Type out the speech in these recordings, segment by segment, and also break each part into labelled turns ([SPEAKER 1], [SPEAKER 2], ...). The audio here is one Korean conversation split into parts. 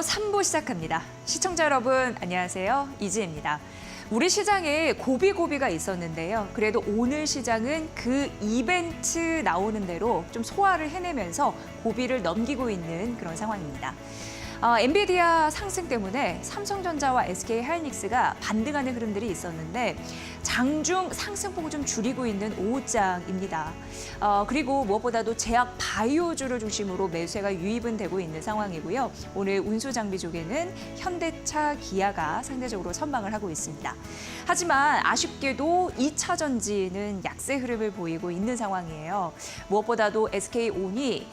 [SPEAKER 1] 3부 시작합니다. 시청자 여러분 안녕하세요. 이지혜입니다. 우리 시장에 고비가 있었는데요. 그래도 오늘 시장은 그 이벤트 나오는 대로 좀 소화를 해내면서 고비를 넘기고 있는 그런 상황입니다. 엔비디아 상승 때문에 삼성전자와 SK하이닉스가 반등하는 흐름들이 있었는데 장중 상승폭을 좀 줄이고 있는 오후장입니다. 그리고 무엇보다도 제약 바이오주를 중심으로 매수세가 유입은 되고 있는 상황이고요. 오늘 운수장비 쪽에는 현대차, 기아가 상대적으로 선방을 하고 있습니다. 하지만 아쉽게도 2차 전지는 약세 흐름을 보이고 있는 상황이에요. 무엇보다도 SK온이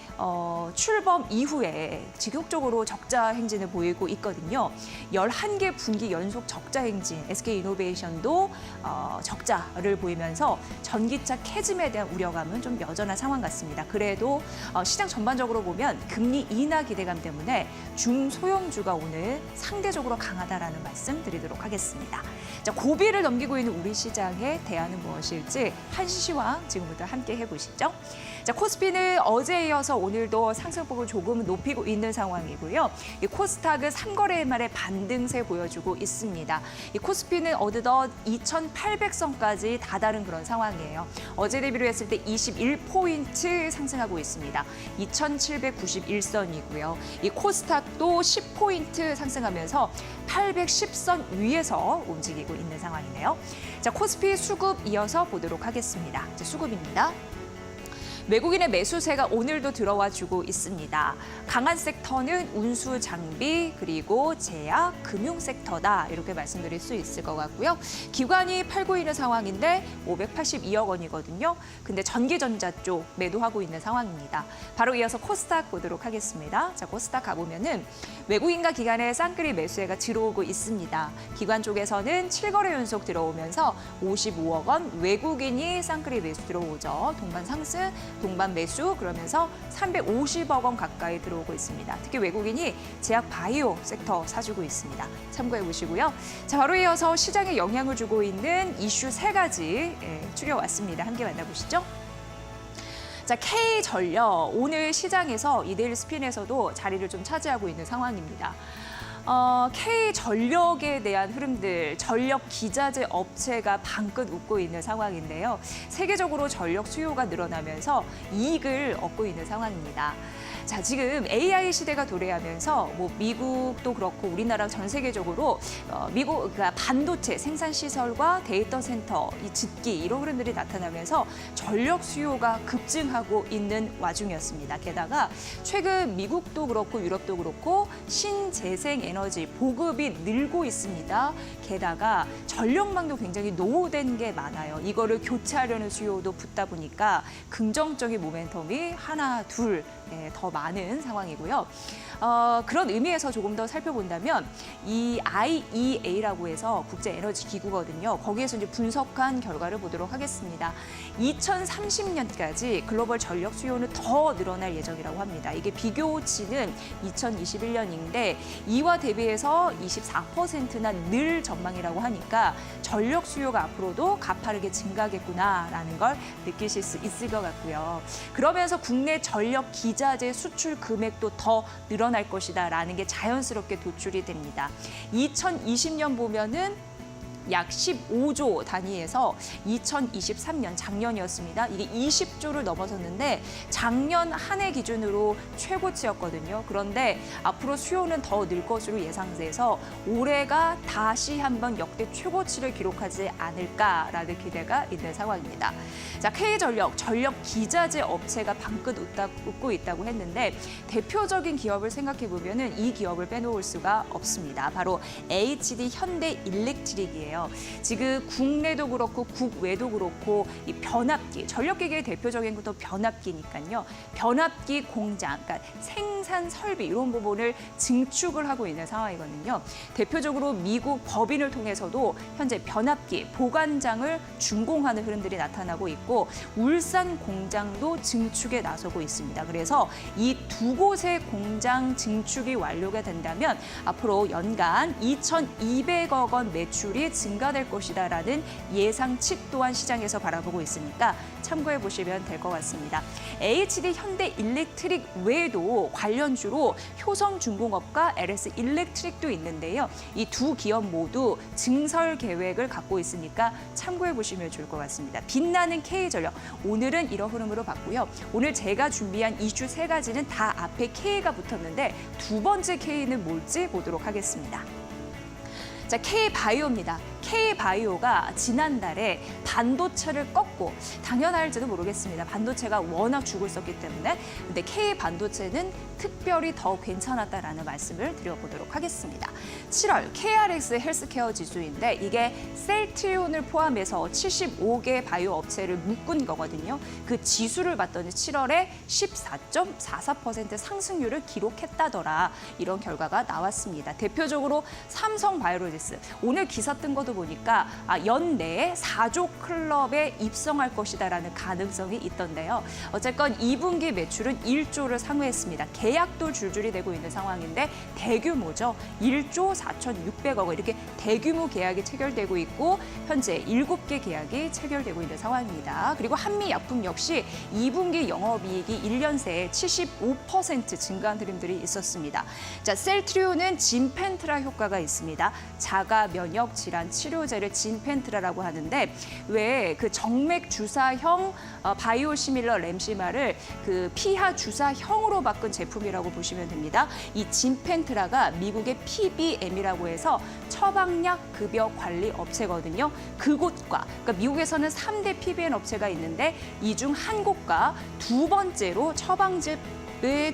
[SPEAKER 1] 출범 이후에 지속적으로 적자 행진을 보이고 있거든요. 11개 분기 연속 적자 행진, SK이노베이션도 적자를 보이면서 전기차 캐즘에 대한 우려감은 좀 여전한 상황 같습니다. 그래도 시장 전반적으로 보면 금리 인하 기대감 때문에 중소형주가 오늘 상대적으로 강하다라는 말씀 드리도록 하겠습니다. 자, 고비를 넘기고 있는 우리 시장의 대안은 무엇일지 한시시황 지금부터 함께 해보시죠. 자, 코스피는 어제에 이어서 오늘도 상승폭을 조금 높이고 있는 상황이고요. 이 코스닥은 3거래일 만에 반등세 보여주고 있습니다. 이 코스피는 어느덧 2,800선까지 다다른 그런 상황이에요. 어제 대비로 했을 때 21포인트 상승하고 있습니다. 2,791선이고요. 이 코스닥도 10포인트 상승하면서 810선 위에서 움직이고 있는 상황이네요. 자, 코스피 수급 이어서 보도록 하겠습니다. 자, 수급입니다. 외국인의 매수세가 오늘도 들어와 주고 있습니다. 강한 섹터는 운수 장비 그리고 제약, 금융 섹터다 이렇게 말씀드릴 수 있을 것 같고요. 기관이 팔고 있는 상황인데 582억 원이거든요. 근데 전기전자 쪽 매도하고 있는 상황입니다. 바로 이어서 코스닥 보도록 하겠습니다. 자, 코스닥 가보면은 외국인과 기관의 쌍끌이 매수세가 들어오고 있습니다. 기관 쪽에서는 7거래 연속 들어오면서 55억 원, 외국인이 쌍끌이 매수 들어오죠. 동반 상승, 동반 매수 그러면서 350억 원 가까이 들어오고 있습니다. 특히 외국인이 제약 바이오 섹터 사주고 있습니다. 참고해 보시고요. 자, 바로 이어서 시장에 영향을 주고 있는 이슈 3가지 추려왔습니다. 함께 만나보시죠. 자, K전력 오늘 시장에서 이데일리 스핀에서도 자리를 좀 차지하고 있는 상황입니다. K전력에 대한 흐름들, 전력 기자재 업체가 방긋 웃고 있는 상황인데요. 세계적으로 전력 수요가 늘어나면서 이익을 얻고 있는 상황입니다. 자, 지금 AI 시대가 도래하면서 미국도 그렇고 우리나라 전 세계적으로 그러니까 반도체 생산 시설과 데이터 센터, 이 짓기 이런 흐름들이 나타나면서 전력 수요가 급증하고 있는 와중이었습니다. 게다가 최근 미국도 그렇고 유럽도 그렇고 신재생 에너지 보급이 늘고 있습니다. 게다가 전력망도 굉장히 노후된 게 많아요. 이거를 교체하려는 수요도 붙다 보니까 긍정적인 모멘텀이 하나, 둘 더 많은 상황이고요. 그런 의미에서 조금 더 살펴본다면 이 IEA라고 해서 국제에너지기구거든요. 거기에서 이제 분석한 결과를 보도록 하겠습니다. 2030년까지 글로벌 전력 수요는 더 늘어날 예정이라고 합니다. 이게 비교치는 2021년인데 이와 대비해서 24%나 늘 전망이라고 하니까 전력 수요가 앞으로도 가파르게 증가하겠구나라는 걸 느끼실 수 있을 것 같고요. 그러면서 국내 전력 기자재 수출 금액도 더 늘어날 것이다라는 게 자연스럽게 도출이 됩니다. 2020년 보면은 약 15조 단위에서 2023년 작년이었습니다. 이게 20조를 넘어섰는데 작년 한 해 기준으로 최고치였거든요. 그런데 앞으로 수요는 더 늘 것으로 예상돼서 올해가 다시 한번 역대 최고치를 기록하지 않을까라는 기대가 있는 상황입니다. 자, K전력, 전력 기자재 업체가 방긋 웃고 있다고 했는데 대표적인 기업을 생각해 보면은 이 기업을 빼놓을 수가 없습니다. 바로 HD 현대일렉트릭이에요. 지금 국내도 그렇고 국외도 그렇고 이 변압기, 전력기계의 대표적인 것도 변압기니까요. 변압기 공장, 그러니까 생산 설비 이런 부분을 증축을 하고 있는 상황이거든요. 대표적으로 미국 법인을 통해서도 현재 변압기 보관장을 준공하는 흐름들이 나타나고 있고 울산 공장도 증축에 나서고 있습니다. 그래서 이 두 곳의 공장 증축이 완료가 된다면 앞으로 연간 2,200억 원 매출이 증가될 것이다라는 예상치 또한 시장에서 바라보고 있으니까 참고해 보시면 될 것 같습니다. HD 현대일렉트릭 외에도 관련주로 효성중공업과 LS 일렉트릭도 있는데요. 이 두 기업 모두 증설 계획을 갖고 있으니까 참고해 보시면 좋을 것 같습니다. 빛나는 K전력, 오늘은 이런 흐름으로 봤고요. 오늘 제가 준비한 이슈 세 가지는 다 앞에 K가 붙었는데 두 번째 K는 뭘지 보도록 하겠습니다. 자, K바이오입니다. K바이오가 지난달에 반도체를 꺾고, 당연할지도 모르겠습니다. 반도체가 워낙 죽을 썼기 때문에. 근데 K반도체는 특별히 더 괜찮았다라는 말씀을 드려보도록 하겠습니다. 7월 KRX 헬스케어 지수인데 이게 셀트리온을 포함해서 75개 바이오 업체를 묶은 거거든요. 그 지수를 봤더니 7월에 14.44% 상승률을 기록했다더라. 이런 결과가 나왔습니다. 대표적으로 삼성바이오로직스, 오늘 기사 뜬 것도 보니까 연내에 4조 클럽에 입성할 것이다라는 가능성이 있던데요. 어쨌건 2분기 매출은 1조를 상회했습니다. 계약도 줄줄이 되고 있는 상황인데 대규모죠. 1조 4,600억 원, 이렇게 대규모 계약이 체결되고 있고 현재 7개 계약이 체결되고 있는 상황입니다. 그리고 한미약품 역시 2분기 영업이익이 1년 새에 75% 증가한 흐름들이 있었습니다. 자, 셀트리온은 진펜트라 효과가 있습니다. 자가 면역 질환 치료제를 진펜트라라고 하는데 왜 그 정맥 주사형 바이오시밀러 램시마를 그 피하 주사형으로 바꾼 제품이라고 보시면 됩니다. 이 진펜트라가 미국의 PBM이라고 해서 처방약 급여 관리 업체거든요. 그곳과, 그러니까 미국에서는 3대 PBM 업체가 있는데 이 중 한 곳과 두 번째로 처방제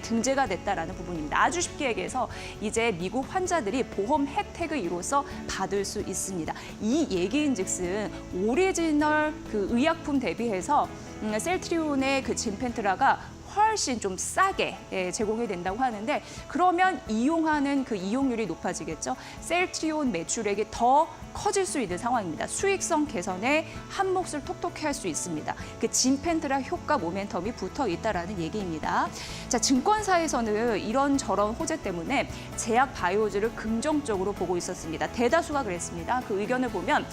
[SPEAKER 1] 등재가 됐다라는 부분입니다. 아주 쉽게 얘기해서 이제 미국 환자들이 보험 혜택을 이로써 받을 수 있습니다. 이 얘기인즉슨 오리지널 그 의약품 대비해서 셀트리온의 그 진펜트라가 훨씬 좀 싸게 제공이 된다고 하는데 그러면 이용하는 그 이용률이 높아지겠죠. 셀트리온 매출액이 더 커질 수 있는 상황입니다. 수익성 개선에 한 몫을 톡톡히 할 수 있습니다. 그 진펜트라 효과 모멘텀이 붙어 있다라는 얘기입니다. 자, 증권사에서는 이런저런 호재 때문에 제약 바이오주를 긍정적으로 보고 있었습니다. 대다수가 그랬습니다. 그 의견을 보면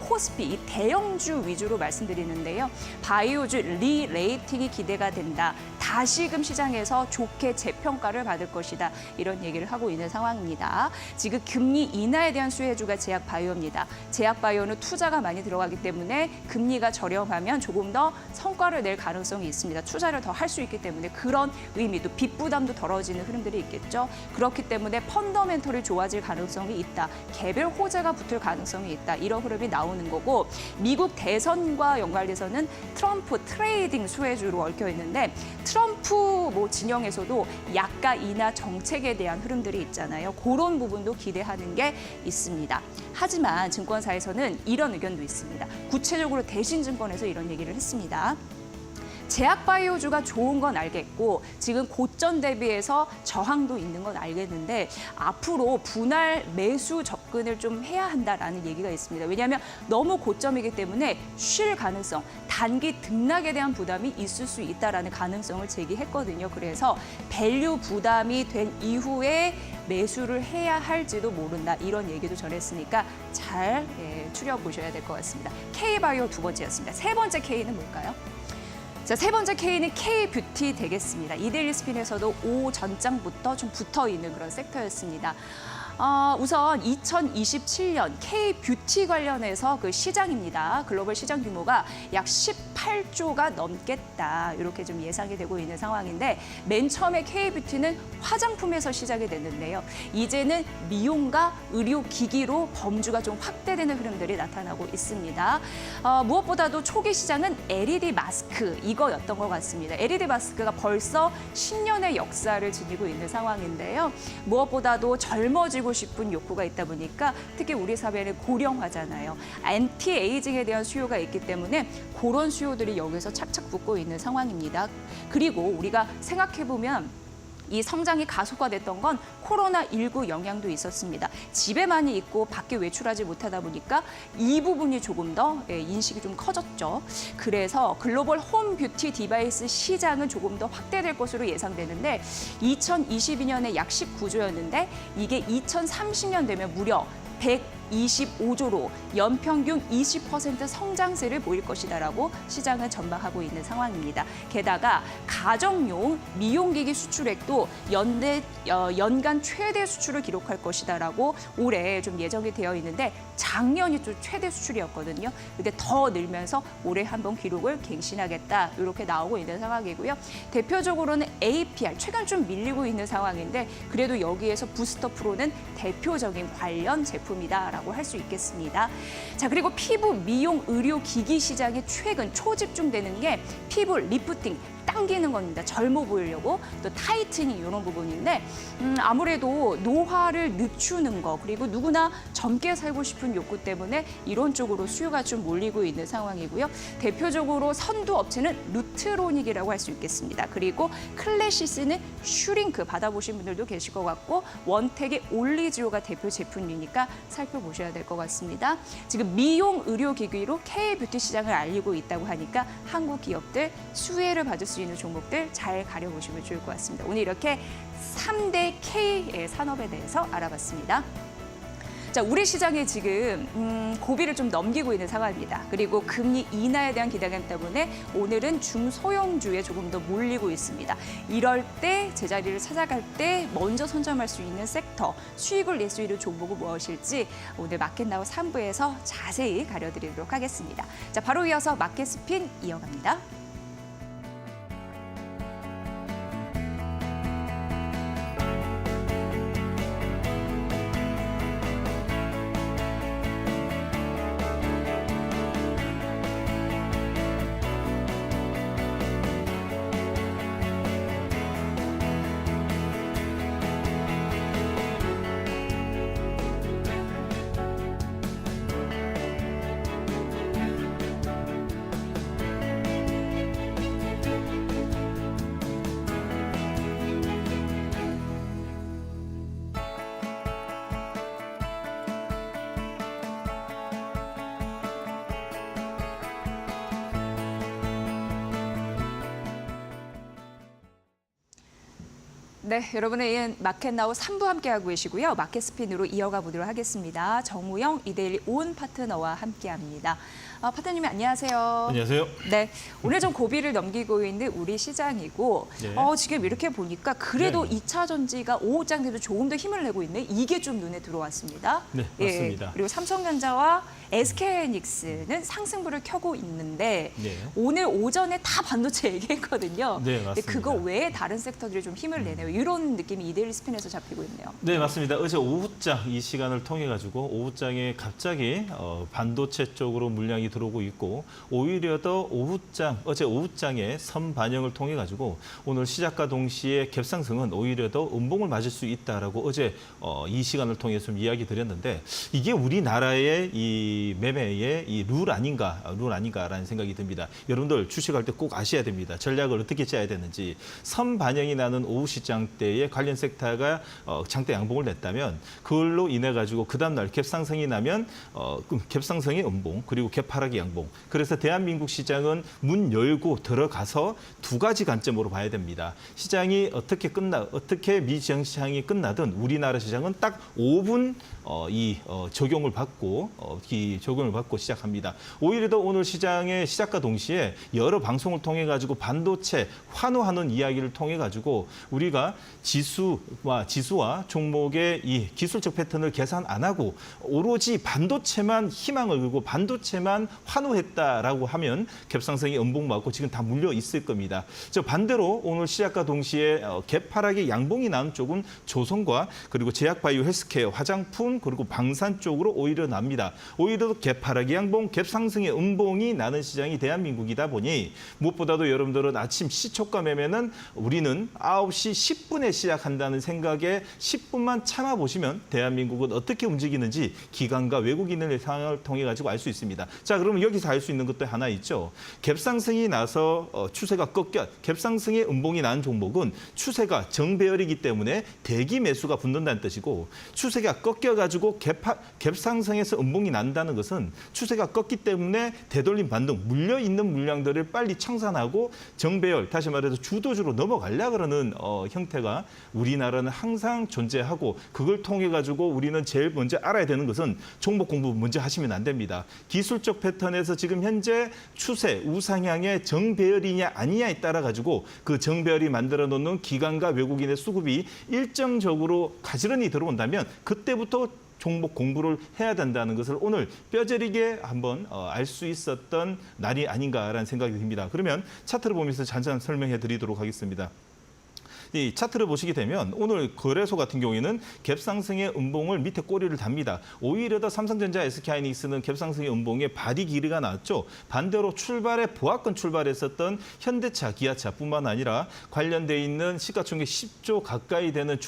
[SPEAKER 1] 코스피, 이 대형주 위주로 말씀드리는데요. 바이오주 리레이팅이 기대가 된다. 다시금 시장에서 좋게 재평가를 받을 것이다. 이런 얘기를 하고 있는 상황입니다. 지금 금리 인하에 대한 수혜주가 제약바이오입니다. 제약바이오는 투자가 많이 들어가기 때문에 금리가 저렴하면 조금 더 성과를 낼 가능성이 있습니다. 투자를 더 할 수 있기 때문에 그런 의미도 빚 부담도 덜어지는 흐름들이 있겠죠. 그렇기 때문에 펀더멘털이 좋아질 가능성이 있다. 개별 호재가 붙을 가능성이 있다. 이런 흐름이 나오는 거고 미국 대선과 연관돼서는 트럼프 트레이딩 수혜주로 얽혀 있는데 트럼프 진영에서도 약가 인하 정책에 대한 흐름들이 있잖아요. 그런 부분도 기대하는 게 있습니다. 하지만 증권사에서는 이런 의견도 있습니다. 구체적으로 대신증권에서 이런 얘기를 했습니다. 제약바이오주가 좋은 건 알겠고 지금 고점 대비해서 저항도 있는 건 알겠는데 앞으로 분할 매수 접근을 좀 해야 한다라는 얘기가 있습니다. 왜냐하면 너무 고점이기 때문에 쉴 가능성, 단기 등락에 대한 부담이 있을 수 있다라는 가능성을 제기했거든요. 그래서 밸류 부담이 된 이후에 매수를 해야 할지도 모른다. 이런 얘기도 전했으니까 잘 추려보셔야 될 것 같습니다. K바이오 두 번째였습니다. 세 번째 K는 뭘까요? 자, 세 번째 K는 K뷰티 되겠습니다. 이데일리 스핀에서도 오전장부터 좀 붙어있는 그런 섹터였습니다. 우선 2027년 K뷰티 관련해서 그 시장입니다. 글로벌 시장 규모가 약 18조가 넘겠다. 이렇게 좀 예상이 되고 있는 상황인데 맨 처음에 K뷰티는 화장품에서 시작이 됐는데요. 이제는 미용과 의료기기로 범주가 좀 확대되는 흐름들이 나타나고 있습니다. 무엇보다도 초기 시장은 LED 마스크 이거였던 것 같습니다. LED 마스크가 벌써 10년의 역사를 지니고 있는 상황인데요. 무엇보다도 젊어지고 싶은 욕구가 있다 보니까 특히 우리 사회는 고령화잖아요. 안티에이징에 대한 수요가 있기 때문에 그런 수요들이 여기서 착착 붙고 있는 상황입니다. 그리고 우리가 생각해보면 이 성장이 가속화됐던 건 코로나19 영향도 있었습니다. 집에 많이 있고 밖에 외출하지 못하다 보니까 이 부분이 조금 더 인식이 좀 커졌죠. 그래서 글로벌 홈 뷰티 디바이스 시장은 조금 더 확대될 것으로 예상되는데 2022년에 약 19조였는데 이게 2030년 되면 무려 25조로 연평균 20% 성장세를 보일 것이다라고 시장은 전망하고 있는 상황입니다. 게다가 가정용 미용기기 수출액도 연간 최대 수출을 기록할 것이다라고 올해 좀 예정이 되어 있는데 작년이 좀 최대 수출이었거든요. 근데 더 늘면서 올해 한번 기록을 갱신하겠다 이렇게 나오고 있는 상황이고요. 대표적으로는 APR 최근 좀 밀리고 있는 상황인데 그래도 여기에서 부스터 프로는 대표적인 관련 제품이다라고 할 수 있겠습니다. 자, 그리고 피부 미용 의료 기기 시장에 최근 초집중되는 게 피부 리프팅 당기는 겁니다. 젊어 보이려고 또 타이트닝 이런 부분인데 아무래도 노화를 늦추는 거 그리고 누구나 젊게 살고 싶은 욕구 때문에 이런 쪽으로 수요가 좀 몰리고 있는 상황이고요. 대표적으로 선두 업체는 루트로닉이라고 할 수 있겠습니다. 그리고 클래시스는 슈링크 받아보신 분들도 계실 것 같고 원택의 올리지오가 대표 제품이니까 살펴보셔야 될 것 같습니다. 지금 미용 의료 기기로 K-뷰티 시장을 알리고 있다고 하니까 한국 기업들 수혜를 받을 수 있는 종목들 잘 가려보시면 좋을 것 같습니다. 오늘 이렇게 3대 K 산업에 대해서 알아봤습니다. 자, 우리 시장에 지금 고비를 좀 넘기고 있는 상황입니다. 그리고 금리 인하에 대한 기대감 때문에 오늘은 중소형주에 조금 더 몰리고 있습니다. 이럴 때 제자리를 찾아갈 때 먼저 선점할 수 있는 섹터, 수익을 낼 수 있는 종목은 무엇일지 오늘 마켓나우 3부에서 자세히 가려드리도록 하겠습니다. 자, 바로 이어서 마켓 스핀 이어갑니다. 네, 여러분의 이은 마켓나우 3부 함께하고 계시고요. 마켓스핀으로 이어가 보도록 하겠습니다. 정우영 이데일리 온 파트너와 함께합니다. 파트너님 안녕하세요.
[SPEAKER 2] 안녕하세요.
[SPEAKER 1] 네, 오늘 좀 고비를 넘기고 있는 우리 시장이고
[SPEAKER 2] 네.
[SPEAKER 1] 지금 이렇게 보니까 그래도
[SPEAKER 2] 네.
[SPEAKER 1] 2차 전지가 오후장에도 조금 더 힘을 내고 있네. 이게 좀 눈에 들어왔습니다.
[SPEAKER 2] 네, 맞습니다.
[SPEAKER 1] 그리고 삼성전자와 SK하이닉스는 상승부를 켜고 있는데
[SPEAKER 2] 네.
[SPEAKER 1] 오늘 오전에 다 반도체 얘기했거든요.
[SPEAKER 2] 네,
[SPEAKER 1] 근데
[SPEAKER 2] 맞습니다.
[SPEAKER 1] 그거 외에 다른 섹터들이 좀 힘을 내네요. 이런 느낌이 이데일리 스핀에서 잡히고 있네요.
[SPEAKER 2] 네, 맞습니다. 어제 오후장 이 시간을 통해 가지고 오후장에 갑자기 반도체 쪽으로 물량이 들어오고 있고 오히려 더 어제 오후장에 선 반영을 통해 가지고 오늘 시작과 동시에 갭상승은 오히려 더 음봉을 맞을 수 있다라고 어제 이 시간을 통해 좀 이야기 드렸는데 이게 우리나라의 이 매매의 이 룰 아닌가라는 생각이 듭니다. 여러분들 주식할 때 꼭 아셔야 됩니다. 전략을 어떻게 짜야 되는지. 선 반영이 나는 오후 시장 때에 관련 섹터가 장대 양봉을 냈다면 그걸로 인해 가지고 그 다음 날 갭상승이 나면 갭상승의 음봉 그리고 갭하락의 양봉. 그래서 대한민국 시장은 문 열고 들어가서 두 가지 관점으로 봐야 됩니다. 시장이 어떻게 미시장이 끝나든 우리나라 시장은 딱 5분 적용을 받고 시작합니다. 오히려 더 오늘 시장의 시작과 동시에 여러 방송을 통해 가지고 반도체 환호하는 이야기를 통해 가지고 우리가 지수와 종목의 이 기술적 패턴을 계산 안 하고 오로지 반도체만 희망을 걸고 반도체만 환호했다라고 하면 갭상승이 음봉 맞고 지금 다 물려 있을 겁니다. 반대로 오늘 시작과 동시에 갭하락의 양봉이 나온 쪽은 조선과 그리고 제약바이오 헬스케어, 화장품 그리고 방산 쪽으로 오히려 납니다. 오히려 갭하락의 양봉, 갭상승의 음봉이 나는 시장이 대한민국이다 보니 무엇보다도 여러분들은 아침 시초가 매매는 우리는 9시 10분에 시작한다는 생각에 10분만 참아보시면 대한민국은 어떻게 움직이는지 기관과 외국인의 상황을 통해 가지고 알 수 있습니다. 자, 그러면 여기서 알 수 있는 것도 하나 있죠. 갭상승이 나서 추세가 갭상승의 음봉이 난 종목은 추세가 정배열이기 때문에 대기 매수가 붙는다는 뜻이고 추세가 꺾여가지고 갭상승에서 음봉이 난다는 것은 추세가 꺾기 때문에 되돌림 반등, 물려있는 물량들을 빨리 청산하고 정배열, 다시 말해서 주도주로 넘어가려고 그러는 형태 형태가 우리나라는 항상 존재하고 그걸 통해 가지고 우리는 제일 먼저 알아야 되는 것은 종목 공부 먼저 하시면 안 됩니다. 기술적 패턴에서 지금 현재 추세 우상향의 정배열이냐 아니냐에 따라 가지고 그 정배열이 만들어 놓는 기관과 외국인의 수급이 일정적으로 가지런히 들어온다면 그때부터 종목 공부를 해야 된다는 것을 오늘 뼈저리게 한번 알 수 있었던 날이 아닌가라는 생각이 듭니다. 그러면 차트를 보면서 잠깐 설명해 드리도록 하겠습니다. 이 차트를 보시게 되면 오늘 거래소 같은 경우에는 갭상승의 음봉을 밑에 꼬리를 답니다. 오히려 더 삼성전자, SK하이닉스는 갭상승의 음봉에 바디 길이가 나왔죠. 반대로 출발에 보합권 출발했었던 현대차, 기아차뿐만 아니라 관련돼 있는 시가총액 10조 가까이 되는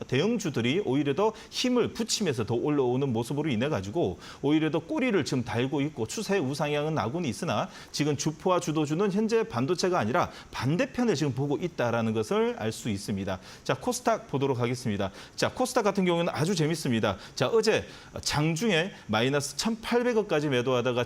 [SPEAKER 2] 대형주들이 오히려 더 힘을 붙이면서 더 올라오는 모습으로 인해 가지고 오히려 더 꼬리를 지금 달고 있고 추세 우상향은 나고는 있으나 지금 주포와 주도주는 현재 반도체가 아니라 반대편을 지금 보고 있다라는 것을 알 수 있습니다. 자, 코스닥 보도록 하겠습니다. 자, 코스닥 같은 경우는 아주 재밌습니다. 자, 어제 장중에 마이너스 1,800억까지 매도하다가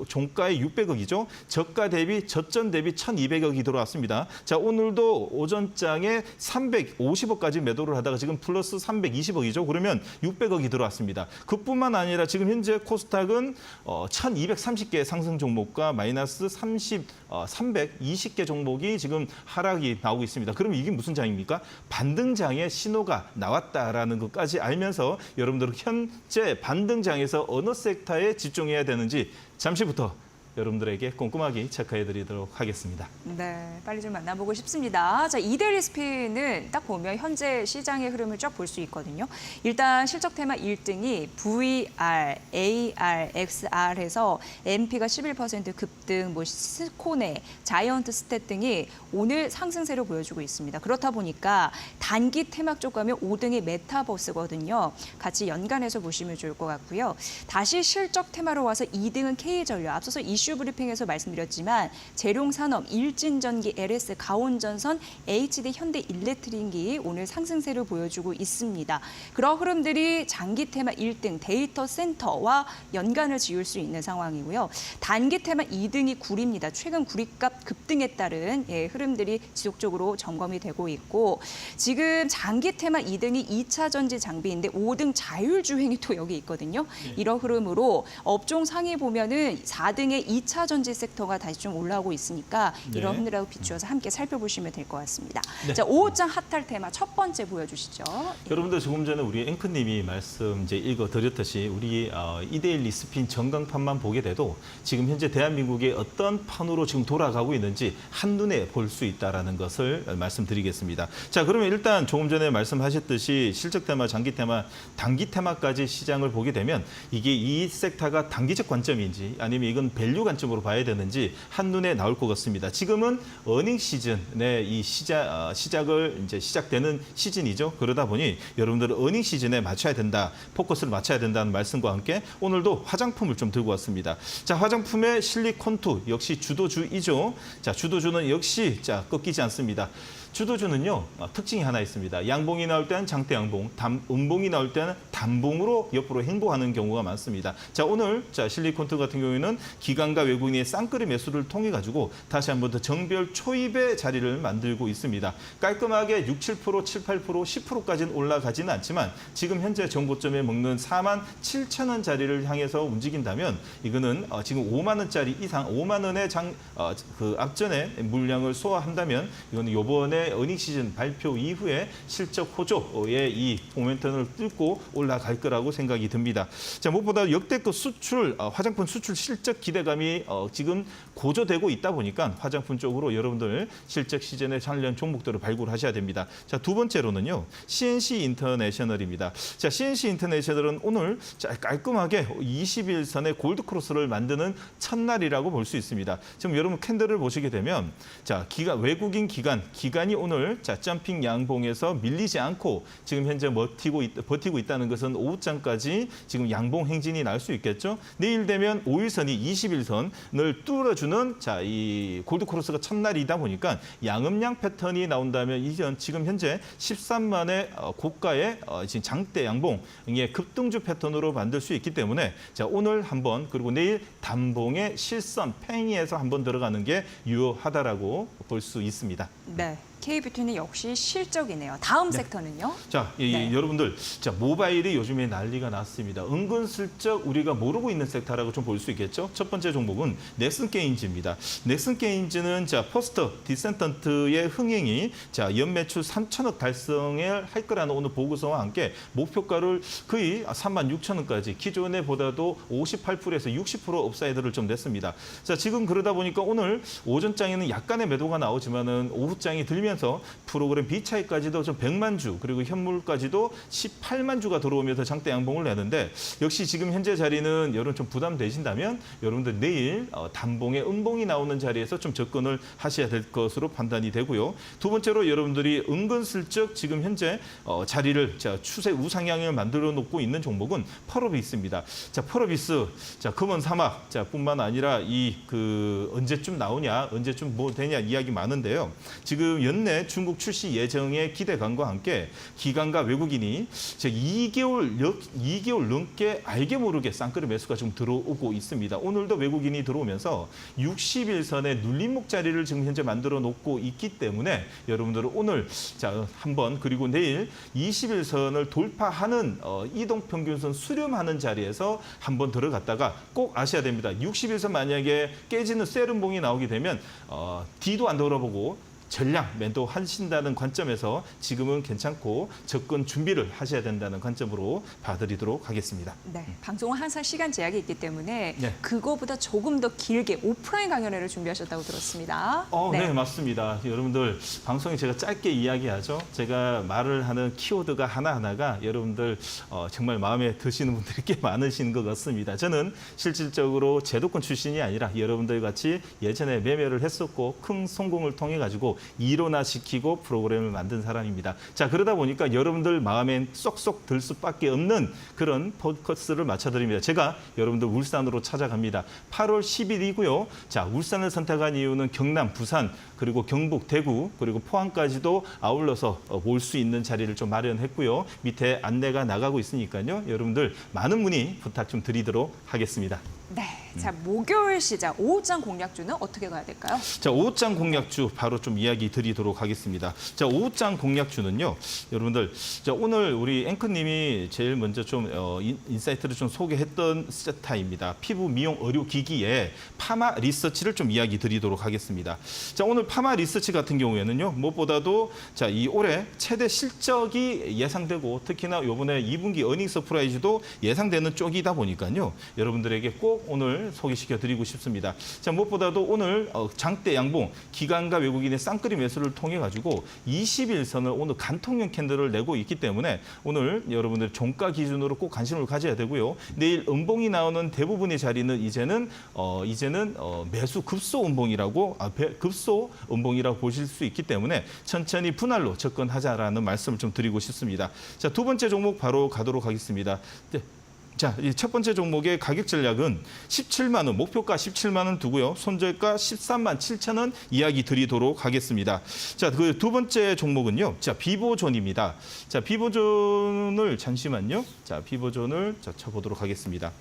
[SPEAKER 2] 종가에 600억이죠. 저가 대비 저점 대비 1,200억이 들어왔습니다. 자, 오늘도 오전장에 350억까지 매도를 하다가 지금 플러스 320억이죠. 그러면 600억이 들어왔습니다. 그뿐만 아니라 지금 현재 코스닥은 1,230개 상승 종목과 마이너스 320개 종목이 지금 하락이 나오고 있습니다. 그럼 이게 무슨 장입니까? 반등장의 신호가 나왔다라는 것까지 알면서 여러분들은 현재 반등장에서 어느 섹터에 집중해야 되는지 잠시부터 여러분들에게 꼼꼼하게 체크해드리도록 하겠습니다.
[SPEAKER 1] 네, 빨리 좀 만나보고 싶습니다. 자, 이데일리 스피는 딱 보면 현재 시장의 흐름을 쫙 볼 수 있거든요. 일단 실적 테마 1등이 VR, AR, XR 해서 MP가 11% 급등, 스코네, 자이언트 스탯 등이 오늘 상승세를 보여주고 있습니다. 그렇다 보니까 단기 테마 쪽 가면 5등이 메타버스거든요. 같이 연관해서 보시면 좋을 것 같고요. 다시 실적 테마로 와서 2등은 K전력. 앞서서 이슈 브리핑에서 말씀드렸지만 재룡산업, 일진전기, LS, 가온전선, HD, 현대일렉트릭이 오늘 상승세를 보여주고 있습니다. 그런 흐름들이 장기 테마 1등 데이터 센터와 연관을 지을 수 있는 상황이고요. 단기 테마 2등이 구리입니다. 최근 구리값 급등에 따른 흐름들이 지속적으로 점검이 되고 있고 지금 장기 테마 2등이 2차 전지 장비인데 5등 자율주행이 또 여기 있거든요. 이런 흐름으로 업종 상위 보면은 4등의 2차 전지 섹터가 다시 좀 올라오고 있으니까 이런 흐름하고 비추어서 함께 살펴보시면 될 것 같습니다.
[SPEAKER 2] 네.
[SPEAKER 1] 자, 5호장 핫할 테마 첫 번째 보여주시죠.
[SPEAKER 2] 여러분들 조금 전에 우리 앵커님이 말씀 이제 읽어드렸듯이 우리 이데일리 스핀 전광판만 보게 돼도 지금 현재 대한민국의 어떤 판으로 지금 돌아가고 있는지 한눈에 볼 수 있다라는 것을 말씀드리겠습니다. 자, 그러면 일단 조금 전에 말씀하셨듯이 실적 테마, 장기 테마, 단기 테마까지 시장을 보게 되면 이게 이 섹터가 단기적 관점인지 아니면 이건 밸류 관점으로 봐야 되는지 한눈에 나올 것 같습니다. 지금은 어닝 시즌의 이 시작을 이제 시작되는 시즌이죠. 그러다 보니 여러분들은 어닝 시즌에 맞춰야 된다, 포커스를 맞춰야 된다는 말씀과 함께 오늘도 화장품을 좀 들고 왔습니다. 자, 화장품의 실리콘투 역시 주도주이죠. 자, 주도주는 역시 자 꺾이지 않습니다. 주도주는요 특징이 하나 있습니다. 양봉이 나올 때는 장대 양봉, 음봉이 나올 때는 단봉으로 옆으로 행보하는 경우가 많습니다. 자, 오늘 자 실리콘투 같은 경우에는 기관과 외국인의 쌍끌이 매수를 통해 가지고 다시 한번 더 정별 초입의 자리를 만들고 있습니다. 깔끔하게 6, 7%, 7, 8%, 10%까지는 올라가지는 않지만 지금 현재 정고점에 먹는 47,000원 자리를 향해서 움직인다면 이거는 지금 5만 원짜리 이상, 5만 원의 그 앞전에 물량을 소화한다면 이거는 요번에 어닝 시즌 발표 이후에 실적 호조의 이 모멘텀을 뚫고 올라갈 거라고 생각이 듭니다. 자, 무엇보다 역대급 수출, 화장품 수출 실적 기대감이 지금 고조되고 있다 보니까 화장품 쪽으로 여러분들 실적 시즌에 관련 종목들을 발굴하셔야 됩니다. 자, 두 번째로는요, CNC 인터내셔널입니다. 자, CNC 인터내셔널은 오늘 깔끔하게 20일선의 골드 크로스를 만드는 첫날이라고 볼 수 있습니다. 지금 여러분 캔들을 보시게 되면 자, 외국인 기관이 오늘 자 점핑 양봉에서 밀리지 않고 지금 현재 버티고 있다는 것은 오후장까지 지금 양봉 행진이 날 수 있겠죠. 내일 되면 5일선이 21선을 뚫어주는 자 이 골드 크로스가 첫날이다 보니까 양음양 패턴이 나온다면 이전 지금 현재 13만의 고가의 지금 장대 양봉의 급등주 패턴으로 만들 수 있기 때문에 자 오늘 한번 그리고 내일 단봉의 실선 팽이에서 한번 들어가는 게 유효하다라고 볼 수 있습니다.
[SPEAKER 1] 네. K뷰티는 역시 실적이네요. 다음 섹터는요?
[SPEAKER 2] 자,
[SPEAKER 1] 네.
[SPEAKER 2] 여러분들, 자, 모바일이 요즘에 난리가 났습니다. 은근슬쩍 우리가 모르고 있는 섹터라고 좀 볼 수 있겠죠. 첫 번째 종목은 넥슨 게임즈입니다. 넥슨 게임즈는 자, 포스터 디센턴트의 흥행이 자, 연매출 3천억 달성을 할 거라는 오늘 보고서와 함께 목표가를 거의 36,000원까지 기존에 보다도 58%에서 60% 업사이드를 좀 냈습니다. 자, 지금 그러다 보니까 오늘 오전장에는 약간의 매도가 나오지만은 오후장이 들면서 프로그램 B차익까지도 좀 100만 주 그리고 현물까지도 18만 주가 들어오면서 장대 양봉을 내는데 역시 지금 현재 자리는 여러분 좀 부담되신다면 여러분들 내일 단봉에 음봉이 나오는 자리에서 좀 접근을 하셔야 될 것으로 판단이 되고요. 두 번째로 여러분들이 은근슬쩍 지금 현재 자리를 자, 추세 우상향을 만들어 놓고 있는 종목은 펄어비스입니다. 자, 펄어비스 자, 금원 사막 자, 뿐만 아니라 이 언제쯤 나오냐, 언제쯤 뭐 되냐 이야기 많은데요. 지금 연내 중국 출시 예정의 기대감과 함께 기관과 외국인이 2개월 넘게 알게 모르게 쌍끌이 매수가 좀 들어오고 있습니다. 오늘도 외국인이 들어오면서 60일선의 눌림목 자리를 지금 현재 만들어 놓고 있기 때문에 여러분들은 오늘 자, 한번 그리고 내일 20일선을 돌파하는 이동평균선 수렴하는 자리에서 한번 들어갔다가 꼭 아셔야 됩니다. 60일선 만약에 깨지는 세rum봉이 나오게 되면 뒤도 안 돌아보고 전량 매도하신다는 관점에서 지금은 괜찮고 접근 준비를 하셔야 된다는 관점으로 봐드리도록 하겠습니다.
[SPEAKER 1] 네, 방송은 항상 시간 제약이 있기 때문에
[SPEAKER 2] 네.
[SPEAKER 1] 그거보다 조금 더 길게 오프라인 강연회를 준비하셨다고 들었습니다.
[SPEAKER 2] 네, 맞습니다. 여러분들 방송에 제가 짧게 이야기하죠. 제가 말을 하는 키워드가 하나하나가 여러분들 정말 마음에 드시는 분들이 꽤 많으신 것 같습니다. 저는 실질적으로 제도권 출신이 아니라 여러분들 같이 예전에 매매를 했었고 큰 성공을 통해 가지고 일원화시키고 프로그램을 만든 사람입니다. 자, 그러다 보니까 여러분들 마음엔 쏙쏙 들 수밖에 없는 그런 포커스를 맞춰드립니다. 제가 여러분들 울산으로 찾아갑니다. 8월 10일이고요. 자, 울산을 선택한 이유는 경남, 부산, 그리고 경북, 대구, 그리고 포항까지도 아울러서 올 수 있는 자리를 좀 마련했고요. 밑에 안내가 나가고 있으니까요. 여러분들 많은 문의 부탁 좀 드리도록 하겠습니다.
[SPEAKER 1] 네, 자 목요일 시장 오후장 공략주는 어떻게 가야 될까요?
[SPEAKER 2] 자, 오후장 공략주 바로 좀 이야기 드리도록 하겠습니다. 자, 오후장 공략주는요, 여러분들, 자, 오늘 우리 앵커님이 제일 먼저 좀 인사이트를 좀 소개했던 세타입니다. 피부 미용 의료 기기에 파마 리서치를 좀 이야기 드리도록 하겠습니다. 자, 오늘 파마 리서치 같은 경우에는요, 무엇보다도 자, 이 올해 최대 실적이 예상되고 특히나 이번에 2분기 어닝 서프라이즈도 예상되는 쪽이다 보니까요, 여러분들에게 꼭 오늘 소개시켜 드리고 싶습니다. 자, 무엇보다도 오늘 장대 양봉 기관과 외국인의 쌍끌이 매수를 통해 가지고 20일선을 오늘 간통형 캔들을 내고 있기 때문에 오늘 여러분들 종가 기준으로 꼭 관심을 가져야 되고요. 내일 음봉이 나오는 대부분의 자리는 이제는 매수 급소 음봉이라고 급소 음봉이라고 보실 수 있기 때문에 천천히 분할로 접근하자라는 말씀을 좀 드리고 싶습니다. 자, 두 번째 종목 바로 가도록 하겠습니다. 네. 자, 이 첫 번째 종목의 가격 전략은 17만 원, 목표가 17만 원 두고요. 손절가 13만 7천 원 이야기 드리도록 하겠습니다. 자, 그 두 번째 종목은요. 자, 비보존입니다. 자, 비보존을 잠시만요. 자, 비보존을 쳐보도록 하겠습니다.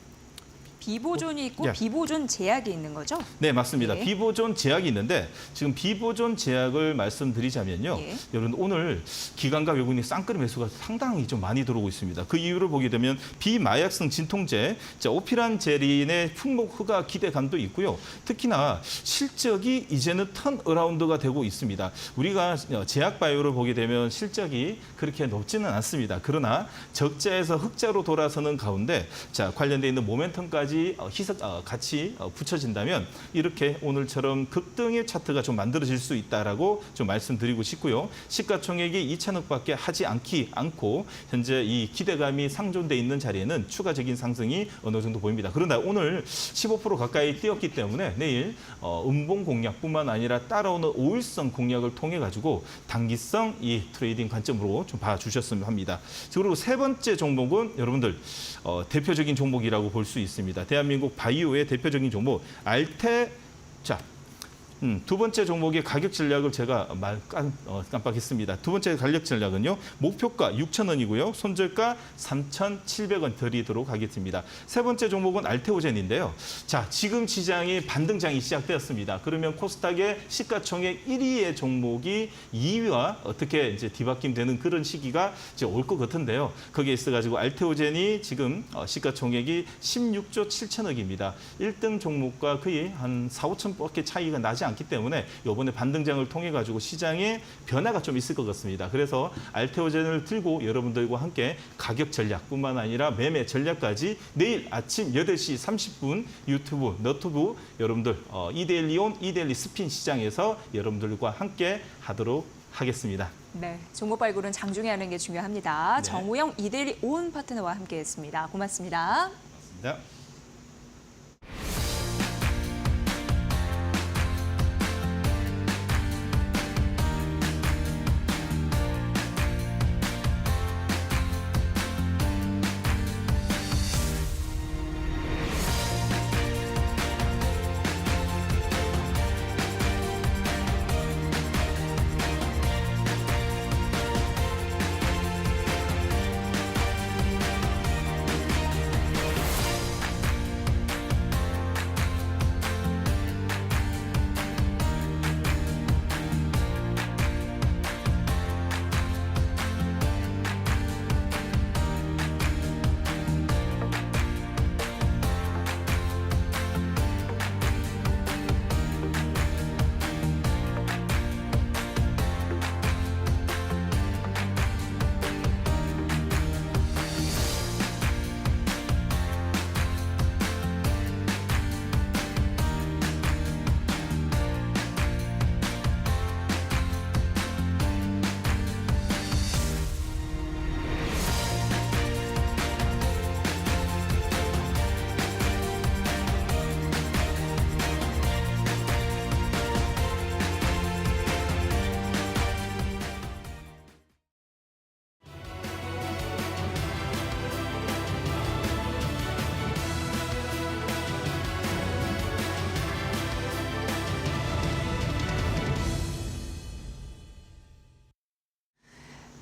[SPEAKER 1] 비보존이 있고
[SPEAKER 2] 야.
[SPEAKER 1] 비보존 제약이 있는 거죠?
[SPEAKER 2] 네, 맞습니다.
[SPEAKER 1] 예.
[SPEAKER 2] 비보존 제약이 있는데 지금 비보존 제약을 말씀드리자면요.
[SPEAKER 1] 예.
[SPEAKER 2] 여러분 오늘 기관과 외국인의 쌍끌이 매수가 상당히 좀 많이 들어오고 있습니다. 그 이유를 보게 되면 비마약성 진통제, 자, 오피란제린의 품목 허가 기대감도 있고요. 특히나 실적이 이제는 턴어라운드가 되고 있습니다. 우리가 제약바이오를 보게 되면 실적이 그렇게 높지는 않습니다. 그러나 적자에서 흑자로 돌아서는 가운데 자, 관련돼 있는 모멘텀까지 같이 붙여진다면 이렇게 오늘처럼 급등의 차트가 좀 만들어질 수 있다라고 좀 말씀드리고 싶고요. 시가총액이 2천억밖에 하지 않고 현재 이 기대감이 상존돼 있는 자리에는 추가적인 상승이 어느 정도 보입니다. 그러나 오늘 15% 가까이 뛰었기 때문에 내일 음봉 공략뿐만 아니라 따라오는 5일선 공략을 통해 가지고 단기성 이 트레이딩 관점으로 좀 봐주셨으면 합니다. 그리고 세 번째 종목은 여러분들 대표적인 종목이라고 볼 수 있습니다. 대한민국 바이오의 대표적인 종목 알테 두 번째 종목의 가격 전략을 제가 깜빡했습니다. 두 번째 가격 전략은요. 목표가 6,000원이고요. 손절가 3,700원 드리도록 하겠습니다. 세 번째 종목은 알테오젠인데요. 자, 지금 시장이 반등장이 시작되었습니다. 그러면 코스닥의 시가총액 1위의 종목이 2위와 어떻게 이제 뒤바뀜 되는 그런 시기가 이제 올 것 같은데요. 거기에 있어가지고 알테오젠이 지금 시가총액이 16조 7천억입니다. 1등 종목과 거의 한 4, 5천밖에 차이가 나지 않기 때문에 이번에 반등장을 통해 가지고 시장에 변화가 좀 있을 것 같습니다. 그래서 알테오젠을 들고 여러분들과 함께 가격 전략뿐만 아니라 매매 전략까지 내일 아침 8시 30분 유튜브, 너튜브 여러분들 2대1 이온, 2대1 스핀 시장에서 여러분들과 함께 하도록 하겠습니다.
[SPEAKER 1] 네, 종목 발굴은 장중에 하는 게 중요합니다.
[SPEAKER 2] 네.
[SPEAKER 1] 정우영 이데일리 온 파트너와 함께했습니다. 고맙습니다.
[SPEAKER 2] 고맙습니다.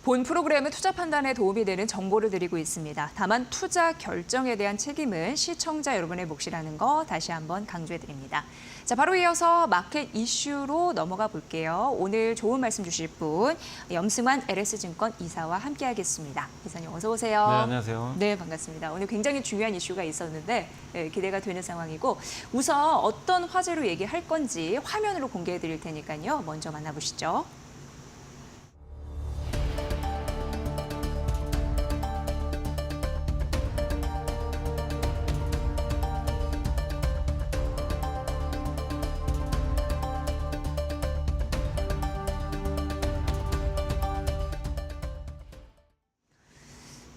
[SPEAKER 1] 본 프로그램은 투자 판단에 도움이 되는 정보를 드리고 있습니다. 다만 투자 결정에 대한 책임은 시청자 여러분의 몫이라는 거 다시 한번 강조해드립니다. 자, 바로 이어서 마켓 이슈로 넘어가 볼게요. 오늘 좋은 말씀 주실 분 염승환 LS증권 이사와 함께하겠습니다. 이사님 어서 오세요.
[SPEAKER 3] 네, 안녕하세요.
[SPEAKER 1] 네, 반갑습니다. 오늘 굉장히 중요한 이슈가 있었는데 기대가 되는 상황이고 우선 어떤 화제로 얘기할 건지 화면으로 공개해 드릴 테니까요. 먼저 만나보시죠.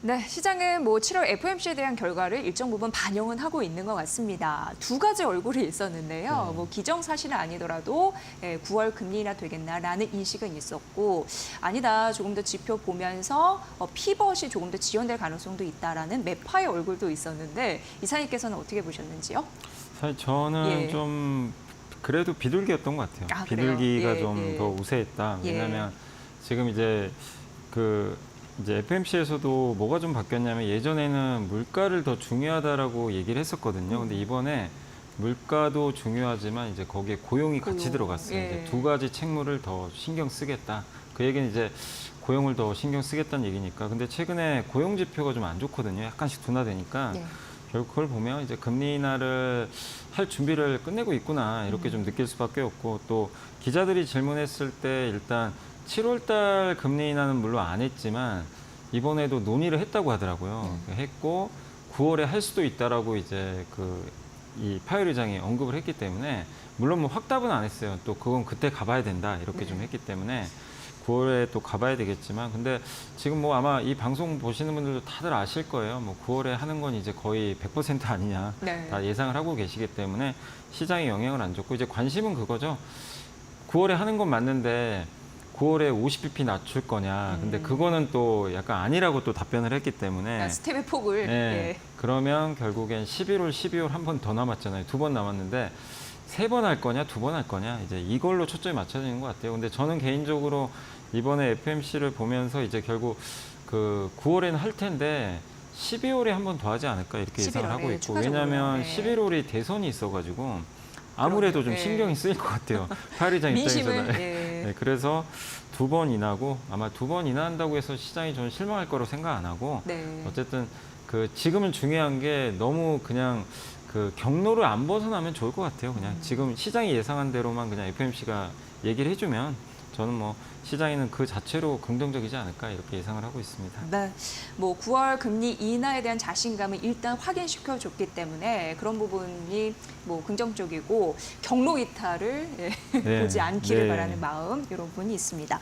[SPEAKER 1] 네, 시장은 7월 FOMC에 대한 결과를 일정 부분 반영은 하고 있는 것 같습니다. 두 가지 얼굴이 있었는데요. 기정사실은 아니더라도 9월 금리 인하 되겠나라는 인식은 있었고 아니다, 조금 더 지표 보면서 피벗이 조금 더 지연될 가능성도 있다라는 매파의 얼굴도 있었는데 이사님께서는 어떻게 보셨는지요?
[SPEAKER 3] 사실 저는 좀 그래도 비둘기였던 것 같아요. 비둘기가 좀 더 우세했다. 왜냐하면 지금 이제 이제 FMC에서도 뭐가 좀 바뀌었냐면 예전에는 물가를 더 중요하다라고 얘기를 했었거든요. 근데 이번에 물가도 중요하지만 이제 거기에 고용이 같이 들어갔어요. 이제 두 가지 책무를 더 신경 쓰겠다. 그 얘기는 이제 고용을 더 신경 쓰겠다는 얘기니까. 근데 최근에 고용 지표가 좀 안 좋거든요. 약간씩 둔화되니까. 결국 그걸 보면 이제 금리 인하를 할 준비를 끝내고 있구나 이렇게 좀 느낄 수밖에 없고 또 기자들이 질문했을 때 일단 7월 달 금리 인하는 물론 안 했지만 이번에도 논의를 했다고 하더라고요. 했고 9월에 할 수도 있다라고 이제 이 파웰 의장이 언급을 했기 때문에 물론 뭐 확답은 안 했어요. 또 그건 그때 가봐야 된다 이렇게 좀 했기 때문에 9월에 또 가봐야 되겠지만 근데 지금 뭐 아마 이 방송 보시는 분들도 다들 아실 거예요. 뭐 9월에 하는 건 이제 거의 100% 아니냐 다 예상을 하고 계시기 때문에 시장에 영향을 안 줬고 이제 관심은 그거죠. 9월에 하는 건 맞는데 9월에 50bp 낮출 거냐. 근데 그거는 또 약간 아니라고 또 답변을 했기 때문에.
[SPEAKER 1] 스텝의 폭을.
[SPEAKER 3] 그러면 결국엔 11월, 12월 한 번 더 남았잖아요. 2번 남았는데 3번 할 거냐, 2번 할 거냐, 이제 이걸로 초점이 맞춰지는 것 같아요. 근데 저는 개인적으로 이번에 FMC를 보면서 이제 결국 그 9월에는 할 텐데 12월에 한 번 더 하지 않을까 이렇게 예상을 하고 있고, 왜냐하면 11월이 대선이 있어가지고 아무래도 좀 신경이 쓰일 것 같아요. 파리장 입장에서는. 네, 그래서 2번 인하고, 아마 2번 인하한다고 해서 시장이 저는 실망할 거라고 생각 안 하고, 어쨌든 그 지금은 중요한 게 너무 그냥 그 경로를 안 벗어나면 좋을 것 같아요. 그냥 지금 시장이 예상한 대로만 그냥 FMC가 얘기를 해주면 저는 뭐 시장에는 그 자체로 긍정적이지 않을까 이렇게 예상을 하고 있습니다.
[SPEAKER 1] 네, 뭐 9월 금리 인하에 대한 자신감을 일단 확인시켜줬기 때문에 그런 부분이 뭐 긍정적이고 경로 이탈을 보지 않기를 바라는 마음 이런 부분이 있습니다.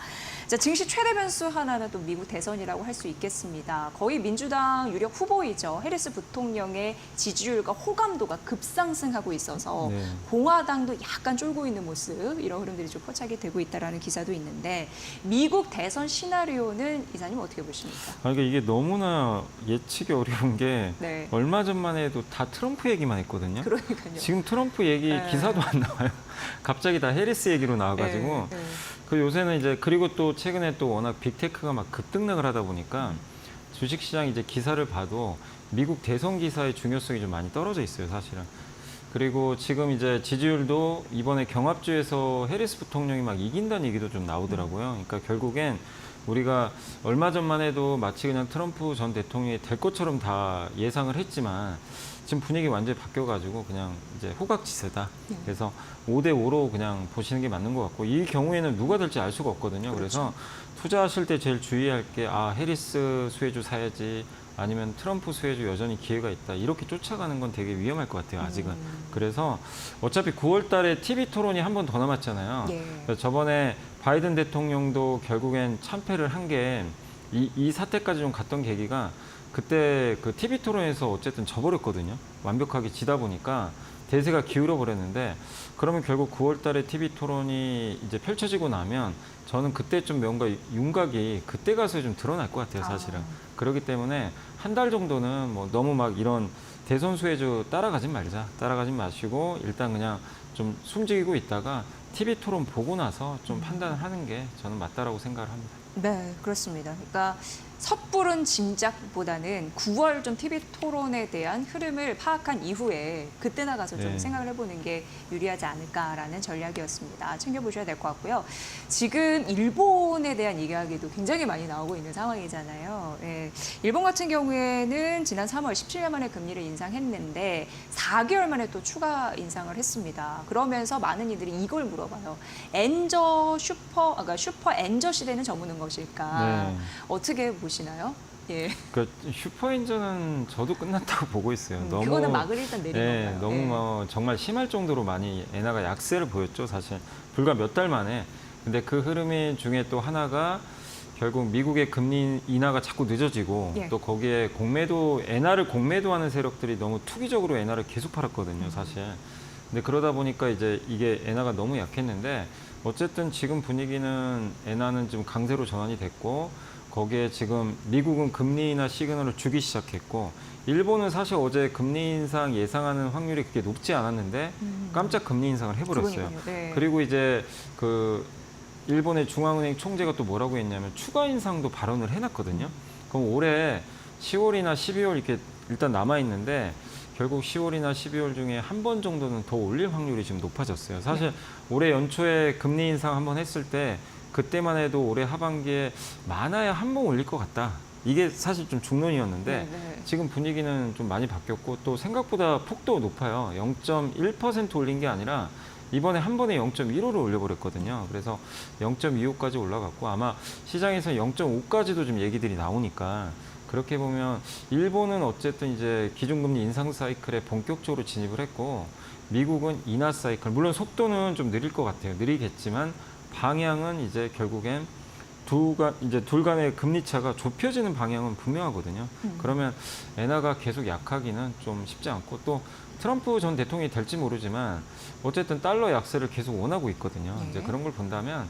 [SPEAKER 1] 자, 증시 최대 변수 하나는 또 미국 대선이라고 할 수 있겠습니다. 거의 민주당 유력 후보이죠. 해리스 부통령의 지지율과 호감도가 급상승하고 있어서 공화당도 약간 쫄고 있는 모습, 이런 흐름들이 좀 포착이 되고 있다는 기사도 있는데, 미국 대선 시나리오는 이사님 어떻게 보십니까?
[SPEAKER 3] 그러니까 이게 너무나 예측이 어려운 게 얼마 전만 해도 다 트럼프 얘기만 했거든요.
[SPEAKER 1] 그러니까요.
[SPEAKER 3] 지금 트럼프 얘기 기사도 안 나와요. 갑자기 다 해리스 얘기로 나와가지고 그 요새는 이제, 그리고 또 최근에 또 워낙 빅테크가 막 급등락을 하다 보니까 주식시장 이제 기사를 봐도 미국 대선 기사의 중요성이 좀 많이 떨어져 있어요, 사실은. 그리고 지금 이제 지지율도 이번에 경합주에서 해리스 부통령이 막 이긴다는 얘기도 좀 나오더라고요. 그러니까 결국엔 우리가 얼마 전만 해도 마치 그냥 트럼프 전 대통령이 될 것처럼 다 예상을 했지만 지금 분위기 완전히 바뀌어가지고 그냥 이제 호각지세다. 그래서 5대5로 그냥 보시는 게 맞는 것 같고, 이 경우에는 누가 될지 알 수가 없거든요. 그래서 투자하실 때 제일 주의할 게, 해리스 수혜주 사야지, 아니면 트럼프 수혜주 여전히 기회가 있다, 이렇게 쫓아가는 건 되게 위험할 것 같아요, 아직은. 그래서 어차피 9월 달에 TV 토론이 한 번 더 남았잖아요. 저번에 바이든 대통령도 결국엔 참패를 한 게 이 사태까지 좀 갔던 계기가, 그때 그 TV 토론에서 어쨌든 져버렸거든요. 완벽하게 지다 보니까 대세가 기울어 버렸는데, 그러면 결국 9월 달에 TV 토론이 이제 펼쳐지고 나면 저는 그때 좀 뭔가 윤곽이 그때 가서 좀 드러날 것 같아요, 사실은. 그렇기 때문에 한 달 정도는 뭐 너무 막 이런 대선 수혜주 따라가지 말자. 따라가지 마시고 일단 그냥 좀 숨지고 있다가 TV 토론 보고 나서 좀 판단을 하는 게 저는 맞다라고 생각을 합니다.
[SPEAKER 1] 네, 그렇습니다. 그러니까 섣부른 짐작보다는 9월 좀 TV 토론에 대한 흐름을 파악한 이후에 그때 나가서 좀 생각을 해보는 게 유리하지 않을까라는 전략이었습니다. 챙겨보셔야 될 것 같고요. 지금 일본에 대한 이야기도 굉장히 많이 나오고 있는 상황이잖아요. 일본 같은 경우에는 지난 3월 17년 만에 금리를 인상했는데 4개월 만에 또 추가 인상을 했습니다. 그러면서 많은 이들이 이걸 물어봐요. 그러니까 슈퍼 엔저 시대는 저무는 것일까? 어떻게 보시나요?
[SPEAKER 3] 그러니까 슈퍼엔저는 저도 끝났다고 보고 있어요. 너무,
[SPEAKER 1] 그거는 막을 일단 내린 건가요?
[SPEAKER 3] 너무 뭐 정말 심할 정도로 많이 엔화가 약세를 보였죠, 사실. 불과 몇 달 만에. 근데 그 흐름 중에 또 하나가 결국 미국의 금리 인하가 자꾸 늦어지고 또 거기에 엔화를 공매도하는 세력들이 너무 투기적으로 엔화를 계속 팔았거든요, 사실. 근데 그러다 보니까 이제 이게 엔화가 너무 약했는데, 어쨌든 지금 분위기는 엔화는 좀 강세로 전환이 됐고, 거기에 지금 미국은 금리 인하 시그널을 주기 시작했고, 일본은 사실 어제 금리 인상 예상하는 확률이 그렇게 높지 않았는데 깜짝 금리 인상을 해버렸어요. 그리고 이제 그 일본의 중앙은행 총재가 또 뭐라고 했냐면 추가 인상도 발언을 해놨거든요. 그럼 올해 10월이나 12월 이렇게 일단 남아있는데, 결국 10월이나 12월 중에 한 번 정도는 더 올릴 확률이 지금 높아졌어요. 사실 올해 연초에 금리 인상 한 번 했을 때 그때만 해도 올해 하반기에 많아야 한 번 올릴 것 같다. 이게 사실 좀 중론이었는데 지금 분위기는 좀 많이 바뀌었고, 또 생각보다 폭도 높아요. 0.1% 올린 게 아니라 이번에 한 번에 0.15를 올려버렸거든요. 그래서 0.25까지 올라갔고, 아마 시장에서 0.5까지도 좀 얘기들이 나오니까, 그렇게 보면 일본은 어쨌든 이제 기준금리 인상 사이클에 본격적으로 진입을 했고, 미국은 인하 사이클, 물론 속도는 좀 느릴 것 같아요. 느리겠지만 방향은 이제 결국엔 둘 간의 금리 차가 좁혀지는 방향은 분명하거든요. 그러면 엔화가 계속 약하기는 좀 쉽지 않고, 또 트럼프 전 대통령이 될지 모르지만 어쨌든 달러 약세를 계속 원하고 있거든요. 이제 그런 걸 본다면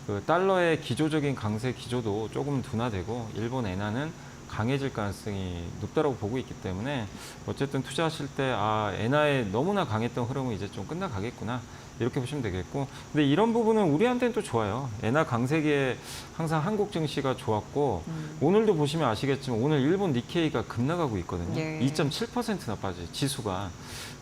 [SPEAKER 3] 그 달러의 기조적인 강세 기조도 조금 둔화되고, 일본 엔화는 강해질 가능성이 높다라고 보고 있기 때문에 어쨌든 투자하실 때 엔화의 너무나 강했던 흐름은 이제 좀 끝나가겠구나 이렇게 보시면 되겠고, 근데 이런 부분은 우리한테는 또 좋아요. 엔화 강세기에 항상 한국 증시가 좋았고 오늘도 보시면 아시겠지만 오늘 일본 니케이가 급락하고 있거든요.
[SPEAKER 1] 예.
[SPEAKER 3] 2.7%나 빠져요, 지수가.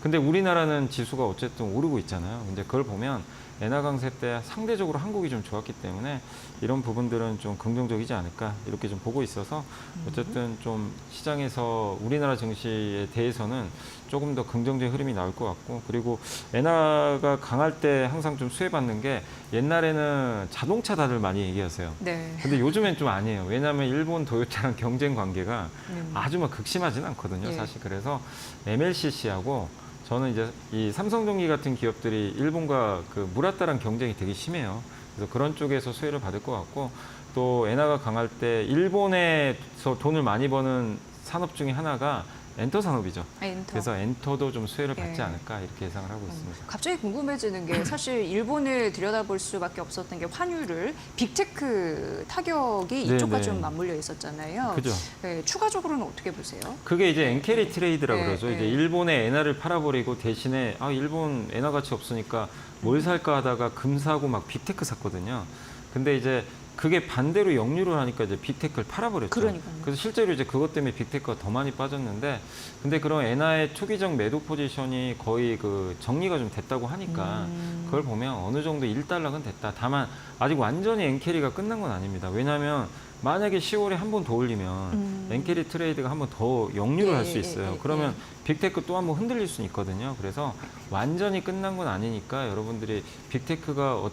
[SPEAKER 3] 근데 우리나라는 지수가 어쨌든 오르고 있잖아요. 근데 그걸 보면 엔화 강세 때 상대적으로 한국이 좀 좋았기 때문에 이런 부분들은 좀 긍정적이지 않을까 이렇게 좀 보고 있어서 어쨌든 좀 시장에서 우리나라 증시에 대해서는 조금 더 긍정적인 흐름이 나올 것 같고, 그리고 엔화가 강할 때 항상 좀 수혜받는 게 옛날에는 자동차 다들 많이 얘기하세요.
[SPEAKER 1] 네.
[SPEAKER 3] 근데 요즘엔 좀 아니에요. 왜냐하면 일본 도요타랑 경쟁 관계가 아주 막 극심하진 않거든요.
[SPEAKER 1] 예.
[SPEAKER 3] 사실 그래서 MLCC하고 저는 이제 이 삼성전기 같은 기업들이 일본과 그 무라따랑 경쟁이 되게 심해요. 그래서 그런 쪽에서 수혜를 받을 것 같고, 또 엔화가 강할 때 일본에서 돈을 많이 버는 산업 중에 하나가 엔터 산업이죠.
[SPEAKER 1] 엔터.
[SPEAKER 3] 그래서 엔터도 좀 수혜를
[SPEAKER 1] 예.
[SPEAKER 3] 받지 않을까 이렇게 예상을 하고 있습니다.
[SPEAKER 1] 갑자기 궁금해지는 게 사실 일본을 들여다볼 수밖에 없었던 게 환율을 빅테크 타격이 이쪽과
[SPEAKER 3] 네네.
[SPEAKER 1] 좀 맞물려 있었잖아요.
[SPEAKER 3] 그죠?
[SPEAKER 1] 네, 추가적으로는 어떻게 보세요?
[SPEAKER 3] 그게 이제 엔캐리 트레이드라고
[SPEAKER 1] 네,
[SPEAKER 3] 그러죠.
[SPEAKER 1] 네.
[SPEAKER 3] 이제 일본의 엔화를 팔아버리고 대신에 일본 엔화 가치 없으니까 뭘 살까 하다가 금 사고 막 빅테크 샀거든요. 근데 이제 그게 반대로 역류를 하니까 이제 빅테크를 팔아버렸죠.
[SPEAKER 1] 그러니까요.
[SPEAKER 3] 그래서 실제로 이제 그것 때문에 빅테크가 더 많이 빠졌는데, 근데 그런 엔화의 투기적 매도 포지션이 거의 그 정리가 좀 됐다고 하니까 그걸 보면 어느 정도 일단락은 됐다. 다만 아직 완전히 엔캐리가 끝난 건 아닙니다. 왜냐하면 만약에 10월에 한 번 더 올리면 엔캐리 트레이드가 한 번 더 역류를 할 수 있어요. 그러면 빅테크 또 한 번 흔들릴 수 있거든요. 그래서 완전히 끝난 건 아니니까 여러분들이 빅테크가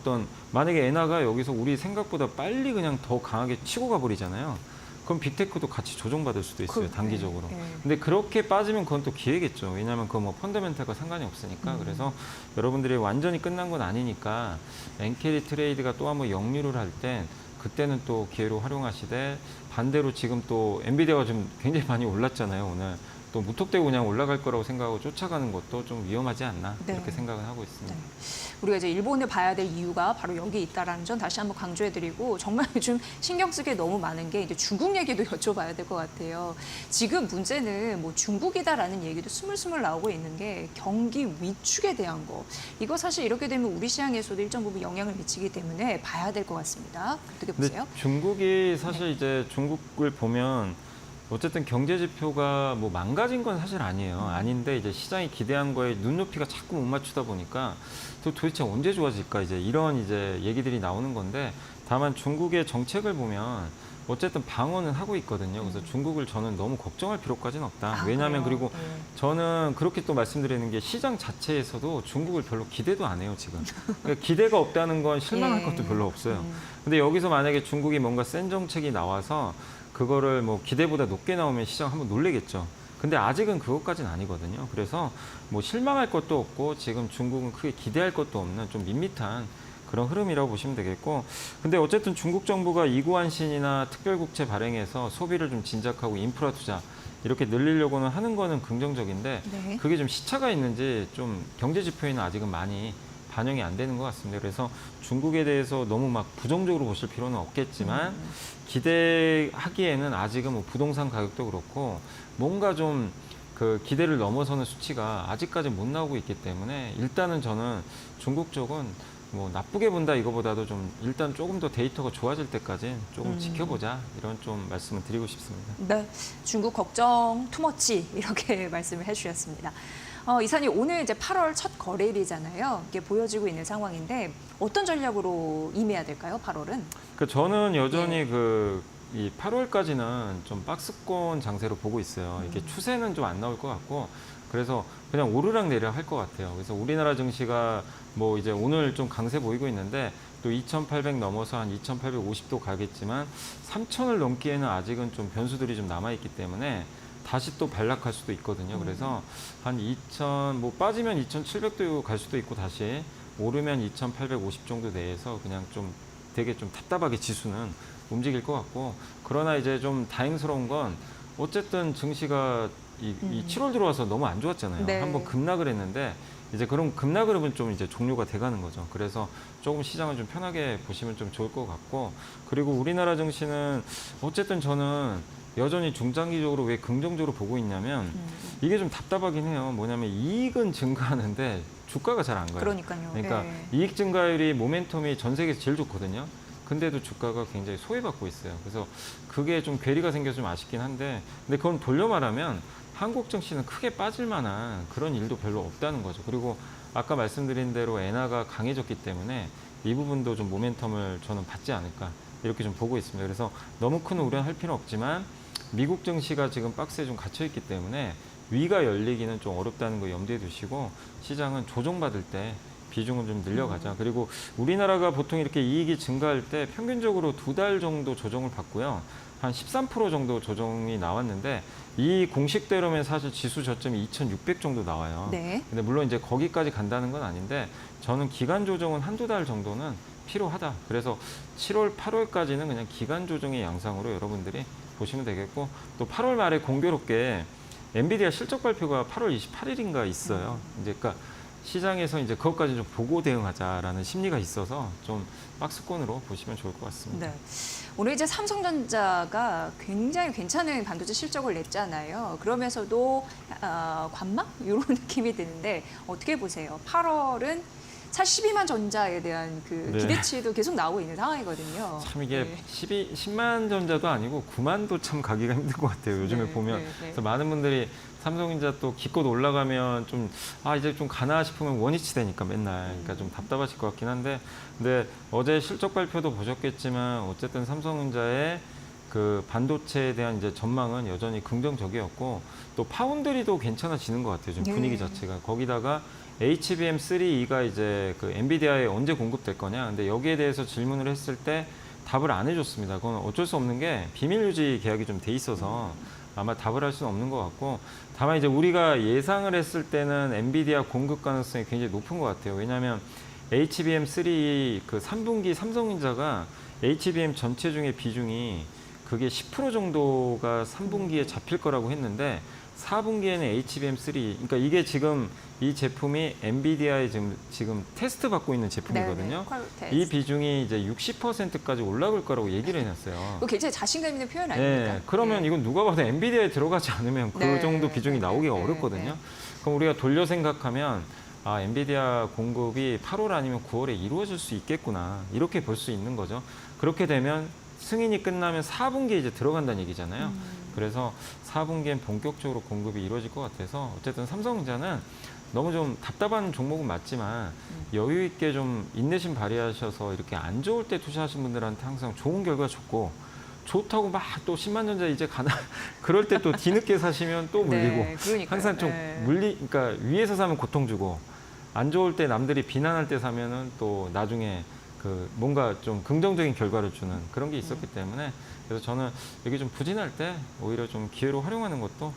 [SPEAKER 3] 만약에 엔화가 여기서 우리 생각보다 빨리 그냥 더 강하게 치고 가버리잖아요. 그럼 빅테크도 같이 조정받을 수도 있어요, 단기적으로. 근데 그렇게 빠지면 그건 또 기회겠죠. 왜냐하면 그 뭐 펀더멘탈과 상관이 없으니까. 그래서 여러분들이 완전히 끝난 건 아니니까 엔캐리 트레이드가 또 한 번 역류를 할 땐 그때는 또 기회로 활용하시되, 반대로 지금 또 엔비디아가 좀 굉장히 많이 올랐잖아요, 오늘. 또 무턱대고 그냥 올라갈 거라고 생각하고 쫓아가는 것도 좀 위험하지 않나
[SPEAKER 1] 네.
[SPEAKER 3] 이렇게 생각을 하고 있습니다.
[SPEAKER 1] 네. 우리가 이제 일본을 봐야 될 이유가 바로 여기 있다라는 점 다시 한번 강조해드리고, 정말 요즘 신경 쓰게 너무 많은 게 이제 중국 얘기도 여쭤봐야 될 것 같아요. 지금 문제는 뭐 중국이다라는 얘기도 스물스물 나오고 있는 게 경기 위축에 대한 거. 이거 사실 이렇게 되면 우리 시장에서도 일정 부분 영향을 미치기 때문에 봐야 될 것 같습니다. 어떻게 보세요?
[SPEAKER 3] 근데 중국이 사실 이제 중국을 보면 어쨌든 경제 지표가 뭐 망가진 건 사실 아니에요. 아닌데 이제 시장이 기대한 거에 눈높이가 자꾸 못 맞추다 보니까 또 도대체 언제 좋아질까 이제 이런 이제 얘기들이 나오는 건데, 다만 중국의 정책을 보면 어쨌든 방어는 하고 있거든요. 그래서 중국을 저는 너무 걱정할 필요까지는 없다. 왜냐하면 그리고 저는 그렇게 또 말씀드리는 게 시장 자체에서도 중국을 별로 기대도 안 해요, 지금. 그러니까 기대가 없다는 건 실망할 것도 별로 없어요. 근데 여기서 만약에 중국이 뭔가 센 정책이 나와서 그거를 뭐 기대보다 높게 나오면 시장 한번 놀래겠죠. 근데 아직은 그것까지는 아니거든요. 그래서 뭐 실망할 것도 없고 지금 중국은 크게 기대할 것도 없는 좀 밋밋한 그런 흐름이라고 보시면 되겠고, 근데 어쨌든 중국 정부가 이구안신이나 특별국채 발행해서 소비를 좀 진작하고 인프라 투자 이렇게 늘리려고는 하는 거는 긍정적인데,
[SPEAKER 1] 네.
[SPEAKER 3] 그게 좀 시차가 있는지 좀 경제 지표에는 아직은 많이 반영이 안 되는 것 같습니다. 그래서 중국에 대해서 너무 막 부정적으로 보실 필요는 없겠지만 기대하기에는 아직은 뭐 부동산 가격도 그렇고 뭔가 좀 그 기대를 넘어서는 수치가 아직까지 못 나오고 있기 때문에, 일단은 저는 중국 쪽은 뭐 나쁘게 본다 이거보다도 좀 일단 조금 더 데이터가 좋아질 때까지 조금 지켜보자, 이런 좀 말씀을 드리고 싶습니다.
[SPEAKER 1] 네, 중국 걱정 투머치 이렇게 말씀을 해주셨습니다. 이사님, 오늘 이제 8월 첫 거래일이잖아요. 이게 보여지고 있는 상황인데 어떤 전략으로 임해야 될까요? 8월은?
[SPEAKER 3] 그 저는 여전히 이 8월까지는 좀 박스권 장세로 보고 있어요. 이게 추세는 좀 안 나올 것 같고, 그래서 그냥 오르락 내리락 할 것 같아요. 그래서 우리나라 증시가 뭐 이제 오늘 좀 강세 보이고 있는데 또 2,800 넘어서 한 2,850도 가겠지만 3,000을 넘기에는 아직은 좀 변수들이 좀 남아 있기 때문에 다시 또 반락할 수도 있거든요. 그래서 한 2,000, 뭐 빠지면 2,700도 갈 수도 있고 다시 오르면 2,850 정도 내에서 그냥 좀 되게 좀 답답하게 지수는 움직일 것 같고, 그러나 이제 좀 다행스러운 건 어쨌든 증시가 이 7월 들어와서 너무 안 좋았잖아요.
[SPEAKER 1] 네.
[SPEAKER 3] 한번 급락을 했는데 이제 그런 급락 흐름은 좀 이제 종료가 돼가는 거죠. 그래서 조금 시장을 좀 편하게 보시면 좀 좋을 것 같고, 그리고 우리나라 증시는 어쨌든 저는 여전히 중장기적으로 왜 긍정적으로 보고 있냐면 이게 좀 답답하긴 해요. 뭐냐면 이익은 증가하는데 주가가 잘 안 가요.
[SPEAKER 1] 그러니까요.
[SPEAKER 3] 그러니까
[SPEAKER 1] 예.
[SPEAKER 3] 이익 증가율이 모멘텀이 전 세계에서 제일 좋거든요. 근데도 주가가 굉장히 소외받고 있어요. 그래서 그게 좀 괴리가 생겨서 좀 아쉽긴 한데, 근데 그건 돌려 말하면 한국 증시는 크게 빠질 만한 그런 일도 별로 없다는 거죠. 그리고 아까 말씀드린 대로 엔화가 강해졌기 때문에 이 부분도 좀 모멘텀을 저는 받지 않을까 이렇게 좀 보고 있습니다. 그래서 너무 큰 우려는 할 필요는 없지만 미국 증시가 지금 박스에 좀 갇혀 있기 때문에 위가 열리기는 좀 어렵다는 거 염두에 두시고 시장은 조정받을 때 비중은 좀 늘려가자. 그리고 우리나라가 보통 이렇게 이익이 증가할 때 평균적으로 2달 정도 조정을 받고요. 한 13% 정도 조정이 나왔는데 이 공식대로면 사실 지수 저점이 2,600 정도 나와요.
[SPEAKER 1] 네.
[SPEAKER 3] 근데 물론 이제 거기까지 간다는 건 아닌데 저는 기간 조정은 한두 달 정도는 필요하다. 그래서 7월, 8월까지는 그냥 기간 조정의 양상으로 여러분들이 보시면 되겠고, 또 8월 말에 공교롭게 엔비디아 실적 발표가 8월 28일인가 있어요. 이제 그러니까 시장에서 이제 그것까지 좀 보고 대응하자라는 심리가 있어서 좀 박스권으로 보시면 좋을 것 같습니다.
[SPEAKER 1] 네. 오늘 이제 삼성전자가 굉장히 괜찮은 반도체 실적을 냈잖아요. 그러면서도 관망 이런 느낌이 드는데 어떻게 보세요? 8월은 사실 12만 전자에 대한 그
[SPEAKER 3] 네.
[SPEAKER 1] 기대치도 계속 나오고 있는 상황이거든요.
[SPEAKER 3] 참 이게
[SPEAKER 1] 네.
[SPEAKER 3] 10만 전자도 아니고 9만도 참 가기가 힘든 것 같아요. 요즘에
[SPEAKER 1] 네,
[SPEAKER 3] 보면.
[SPEAKER 1] 네, 네.
[SPEAKER 3] 그래서 많은 분들이 삼성전자 또 기껏 올라가면 좀 이제 좀 가나 싶으면 원위치 되니까 맨날 그러니까 좀 답답하실 것 같긴 한데, 근데 어제 실적 발표도 보셨겠지만 어쨌든 삼성전자의 그 반도체에 대한 이제 전망은 여전히 긍정적이었고, 또 파운드리도 괜찮아지는 것 같아요. 지금 분위기 자체가. 거기다가 HBM3E가 이제 그 엔비디아에 언제 공급될 거냐. 근데 여기에 대해서 질문을 했을 때 답을 안 해줬습니다. 그건 어쩔 수 없는 게 비밀 유지 계약이 좀 돼 있어서 아마 답을 할 수는 없는 것 같고, 다만 이제 우리가 예상을 했을 때는 엔비디아 공급 가능성이 굉장히 높은 것 같아요. 왜냐하면 HBM3 그 3분기 삼성전자가 HBM 전체 중에 비중이 그게 10% 정도가 3분기에 잡힐 거라고 했는데 4분기에는 HBM3, 그러니까 이게 지금 이 제품이 엔비디아에 지금 테스트 받고 있는 제품이거든요.
[SPEAKER 1] 네,
[SPEAKER 3] 이 비중이 이제 60%까지 올라갈 거라고 얘기를 해놨어요.
[SPEAKER 1] 그 굉장히 자신감 있는 표현 아닙니까?
[SPEAKER 3] 네, 그러면 이건 누가 봐도 엔비디아에 들어가지 않으면 그
[SPEAKER 1] 네,
[SPEAKER 3] 정도 비중이
[SPEAKER 1] 네,
[SPEAKER 3] 나오기가
[SPEAKER 1] 네,
[SPEAKER 3] 어렵거든요.
[SPEAKER 1] 네.
[SPEAKER 3] 그럼 우리가 돌려 생각하면 엔비디아 공급이 8월 아니면 9월에 이루어질 수 있겠구나, 이렇게 볼 수 있는 거죠. 그렇게 되면 승인이 끝나면 4분기에 이제 들어간다는 얘기잖아요. 그래서 4분기엔 본격적으로 공급이 이루어질 것 같아서 어쨌든 삼성전자는 너무 좀 답답한 종목은 맞지만 여유 있게 좀 인내심 발휘하셔서 이렇게 안 좋을 때 투자하신 분들한테 항상 좋은 결과 좋고, 좋다고 막 또 10만 전자 이제 가나 그럴 때 또 뒤늦게 사시면 또 물리고,
[SPEAKER 1] 네, 그러니까요.
[SPEAKER 3] 항상 좀
[SPEAKER 1] 네.
[SPEAKER 3] 그러니까 위에서 사면 고통 주고 안 좋을 때 남들이 비난할 때 사면은 또 나중에 그 뭔가 좀 긍정적인 결과를 주는 그런 게 있었기 때문에, 그래서 저는 여기 좀 부진할 때 오히려 좀 기회로 활용하는 것도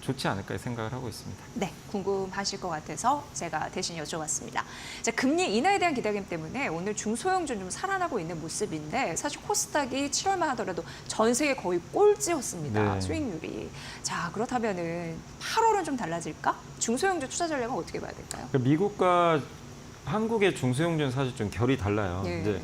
[SPEAKER 3] 좋지 않을까 생각을 하고 있습니다.
[SPEAKER 1] 네, 궁금하실 것 같아서 제가 대신 여쭤봤습니다. 자, 금리 인하에 대한 기대감 때문에 오늘 중소형주 좀 살아나고 있는 모습인데, 사실 코스닥이 7월만 하더라도 전 세계 거의 꼴찌였습니다.
[SPEAKER 3] 네.
[SPEAKER 1] 수익률이. 자, 그렇다면은 8월은 좀 달라질까? 중소형주 투자 전략은 어떻게 봐야 될까요?
[SPEAKER 3] 미국과 한국의 중소형주는 사실 좀 결이 달라요.
[SPEAKER 1] 네.
[SPEAKER 3] 이제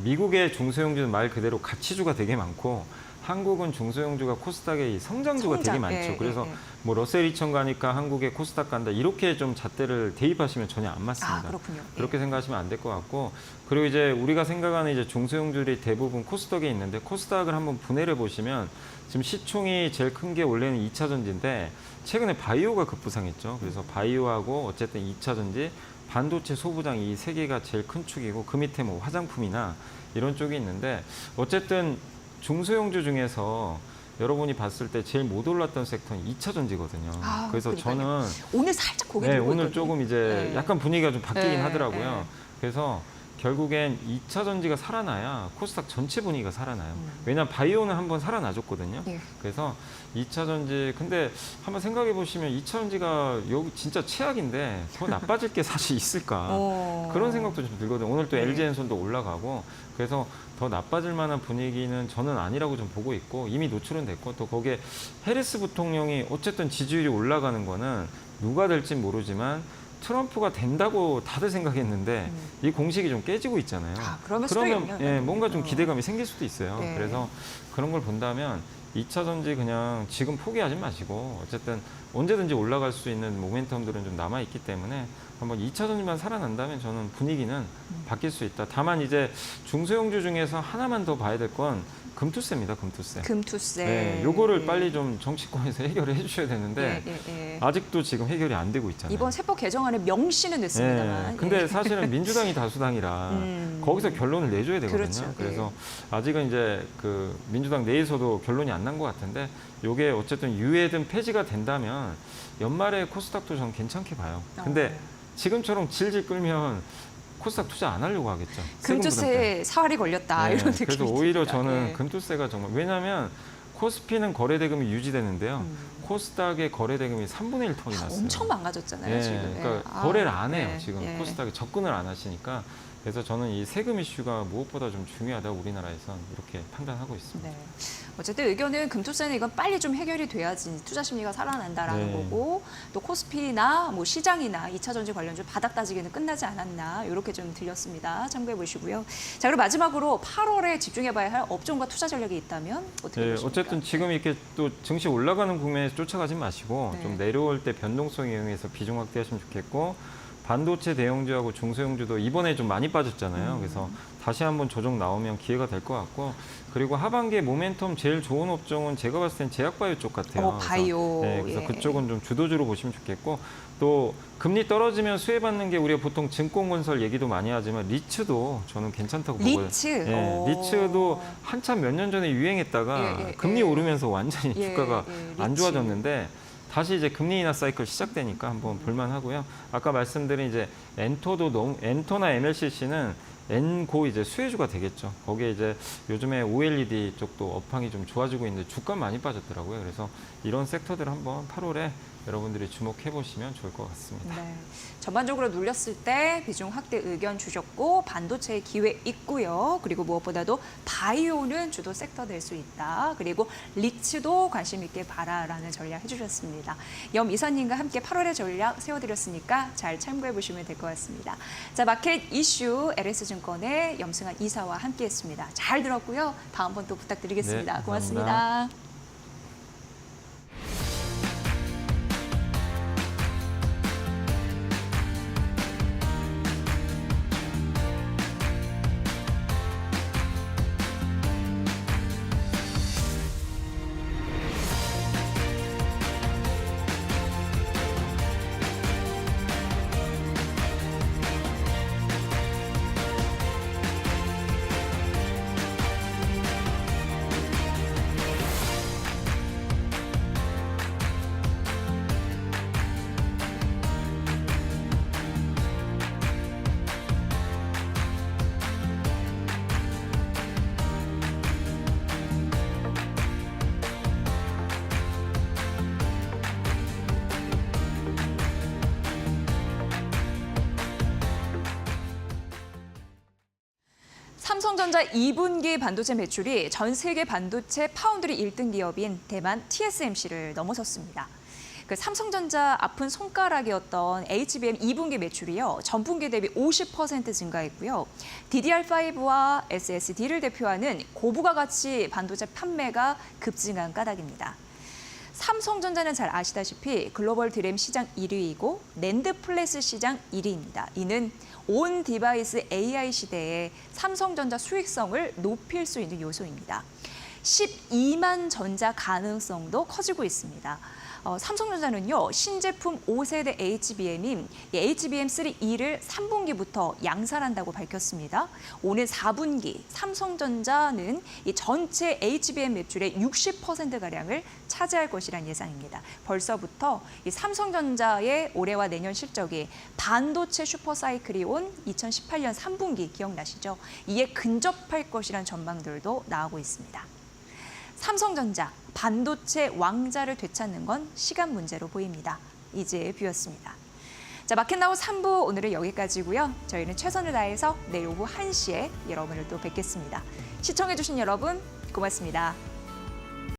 [SPEAKER 3] 미국의 중소형주는 말 그대로 가치주가 되게 많고, 한국은 중소형주가 코스닥의 이 성장주가 되게 많죠. 그래서 뭐 러셀 2000 가니까 한국의 코스닥 간다, 이렇게 좀 잣대를 대입하시면 전혀 안 맞습니다.
[SPEAKER 1] 그렇군요.
[SPEAKER 3] 그렇게 생각하시면 안 될 것 같고, 그리고 이제 우리가 생각하는 이제 중소형주들이 대부분 코스닥에 있는데, 코스닥을 한번 분해를 보시면 지금 시총이 제일 큰 게 원래는 2차 전지인데 최근에 바이오가 급부상했죠. 그래서 바이오하고 어쨌든 2차 전지, 반도체, 소부장 이 세 개가 제일 큰 축이고, 그 밑에 뭐 화장품이나 이런 쪽이 있는데, 어쨌든 중소형주 중에서 여러분이 봤을 때 제일 못 올랐던 섹터는 2차 전지거든요. 그래서
[SPEAKER 1] 그러니까요.
[SPEAKER 3] 저는
[SPEAKER 1] 오늘 살짝 고개 들고
[SPEAKER 3] 오늘
[SPEAKER 1] 있거든요.
[SPEAKER 3] 조금 이제 약간 분위기가 좀 바뀌긴
[SPEAKER 1] 네,
[SPEAKER 3] 하더라고요.
[SPEAKER 1] 네.
[SPEAKER 3] 그래서 결국엔 2차 전지가 살아나야 코스닥 전체 분위기가 살아나요. 왜냐하면 바이오는 한번 살아나줬거든요.
[SPEAKER 1] 예.
[SPEAKER 3] 그래서 2차 전지, 근데 한번 생각해 보시면 2차 전지가 여기 진짜 최악인데 더 나빠질 게 사실 있을까? 그런 생각도 좀 들거든요. 오늘 또
[SPEAKER 1] 네.
[SPEAKER 3] LG엔솔도 올라가고, 그래서 더 나빠질 만한 분위기는 저는 아니라고 좀 보고 있고, 이미 노출은 됐고, 또 거기에 해리스 부통령이 어쨌든 지지율이 올라가는 거는 누가 될진 모르지만 트럼프가 된다고 다들 생각했는데 이 공식이 좀 깨지고 있잖아요.
[SPEAKER 1] 그러면
[SPEAKER 3] 뭔가 좀 기대감이 생길 수도 있어요.
[SPEAKER 1] 네.
[SPEAKER 3] 그래서 그런 걸 본다면 2차 전지 그냥 지금 포기하지 마시고 어쨌든 언제든지 올라갈 수 있는 모멘텀들은 좀 남아 있기 때문에 한번 2차 전지만 살아난다면 저는 분위기는 바뀔 수 있다. 다만 이제 중소형주 중에서 하나만 더 봐야 될 건 금투세입니다. 금투세.
[SPEAKER 1] 금투세.
[SPEAKER 3] 네, 요거를 빨리 좀 정치권에서 해결을 해주셔야 되는데 아직도 지금 해결이 안 되고 있잖아요.
[SPEAKER 1] 이번 세법 개정안에 명시는 됐습니다만.
[SPEAKER 3] 근데 사실은 민주당이 다수당이라 거기서 결론을 내줘야 되거든요.
[SPEAKER 1] 그렇죠.
[SPEAKER 3] 그래서 아직은 이제 그 민주당 내에서도 결론이 안 난 것 같은데 요게 어쨌든 유예든 폐지가 된다면 연말에 코스닥도 저는 괜찮게 봐요. 근데 지금처럼 질질 끌면 코스닥 투자 안 하려고 하겠죠.
[SPEAKER 1] 금투세에 사활이 걸렸다 이런 느낌이
[SPEAKER 3] 그래서 오히려
[SPEAKER 1] 듭니다.
[SPEAKER 3] 저는 금투세가 정말 왜냐하면 코스피는 거래 대금이 유지되는데요. 코스닥의 거래 대금이 3분의 1 톤이 났어요.
[SPEAKER 1] 엄청 망가졌잖아요, 지금.
[SPEAKER 3] 그러니까 거래를 안 해요. 지금 코스닥에 접근을 안 하시니까. 그래서 저는 이 세금 이슈가 무엇보다 좀 중요하다고 우리나라에선 이렇게 판단하고 있습니다.
[SPEAKER 1] 네. 어쨌든 의견은 금투세는 이건 빨리 좀 해결이 돼야지 투자 심리가 살아난다라는 거고 또 코스피나 뭐 시장이나 2차 전지 관련주 바닥 따지기는 끝나지 않았나 이렇게 좀 들렸습니다. 참고해 보시고요. 자, 그리고 마지막으로 8월에 집중해봐야 할 업종과 투자 전략이 있다면 어떻게 보십니까?
[SPEAKER 3] 어쨌든 지금 이렇게 또 증시 올라가는 국면에서 쫓아가지 마시고 좀 내려올 때 변동성에 의해서 비중 확대하시면 좋겠고 반도체 대형주하고 중소형주도 이번에 좀 많이 빠졌잖아요. 그래서 다시 한번 조정 나오면 기회가 될 것 같고 그리고 하반기에 모멘텀 제일 좋은 업종은 제가 봤을 땐 제약바이오 쪽 같아요.
[SPEAKER 1] 바이오.
[SPEAKER 3] 그래서 그쪽은 좀 주도주로 보시면 좋겠고 또 금리 떨어지면 수혜받는 게 우리가 보통 증권건설 얘기도 많이 하지만 리츠도 저는 괜찮다고 보거든요.
[SPEAKER 1] 리츠?
[SPEAKER 3] 리츠도 한참 몇 년 전에 유행했다가 금리 오르면서 완전히 주가가 안 좋아졌는데 다시 이제 금리 인하 사이클 시작되니까 한번 볼만하고요. 아까 말씀드린 이제 엔터나 MLCC는 엔고 이제 수혜주가 되겠죠. 거기에 이제 요즘에 OLED 쪽도 업황이 좀 좋아지고 있는데 주가 많이 빠졌더라고요. 그래서 이런 섹터들 한번 8월에 여러분들이 주목해 보시면 좋을 것 같습니다.
[SPEAKER 1] 네. 전반적으로 눌렸을 때 비중 확대 의견 주셨고 반도체의 기회 있고요. 그리고 무엇보다도 바이오는 주도 섹터 될 수 있다. 그리고 리츠도 관심 있게 봐라라는 전략 해주셨습니다. 염 이사님과 함께 8월의 전략 세워드렸으니까 잘 참고해 보시면 될 것 같습니다. 자, 마켓 이슈 LS증권의 염승환 이사와 함께했습니다. 잘 들었고요. 다음 번 또 부탁드리겠습니다.
[SPEAKER 3] 네,
[SPEAKER 1] 고맙습니다. 삼성전자 2분기 반도체 매출이 전 세계 반도체 파운드리 1등 기업인 대만 TSMC를 넘어섰습니다. 그 삼성전자 아픈 손가락이었던 HBM 2분기 매출이요. 전분기 대비 50% 증가했고요. DDR5와 SSD를 대표하는 고부가 가치 반도체 판매가 급증한 까닭입니다. 삼성전자는 잘 아시다시피 글로벌 드램 시장 1위이고 낸드 플래시 시장 1위입니다. 이는 온 디바이스 AI 시대에 삼성전자 수익성을 높일 수 있는 요소입니다. 12만 전자 가능성도 커지고 있습니다. 삼성전자는요, 신제품 5세대 HBM인 HBM3E를 3분기부터 양산한다고 밝혔습니다. 오는 4분기 삼성전자는 이 전체 HBM 매출의 60%가량을 차지할 것이란 예상입니다. 벌써부터 이 삼성전자의 올해와 내년 실적이 반도체 슈퍼사이클이 온 2018년 3분기 기억나시죠? 이에 근접할 것이란 전망들도 나오고 있습니다. 삼성전자, 반도체 왕자를 되찾는 건 시간 문제로 보입니다. 이제 뷰였습니다. 자, 마켓나우 3부 오늘은 여기까지고요. 저희는 최선을 다해서 내일 오후 1시에 여러분을 또 뵙겠습니다. 시청해주신 여러분 고맙습니다.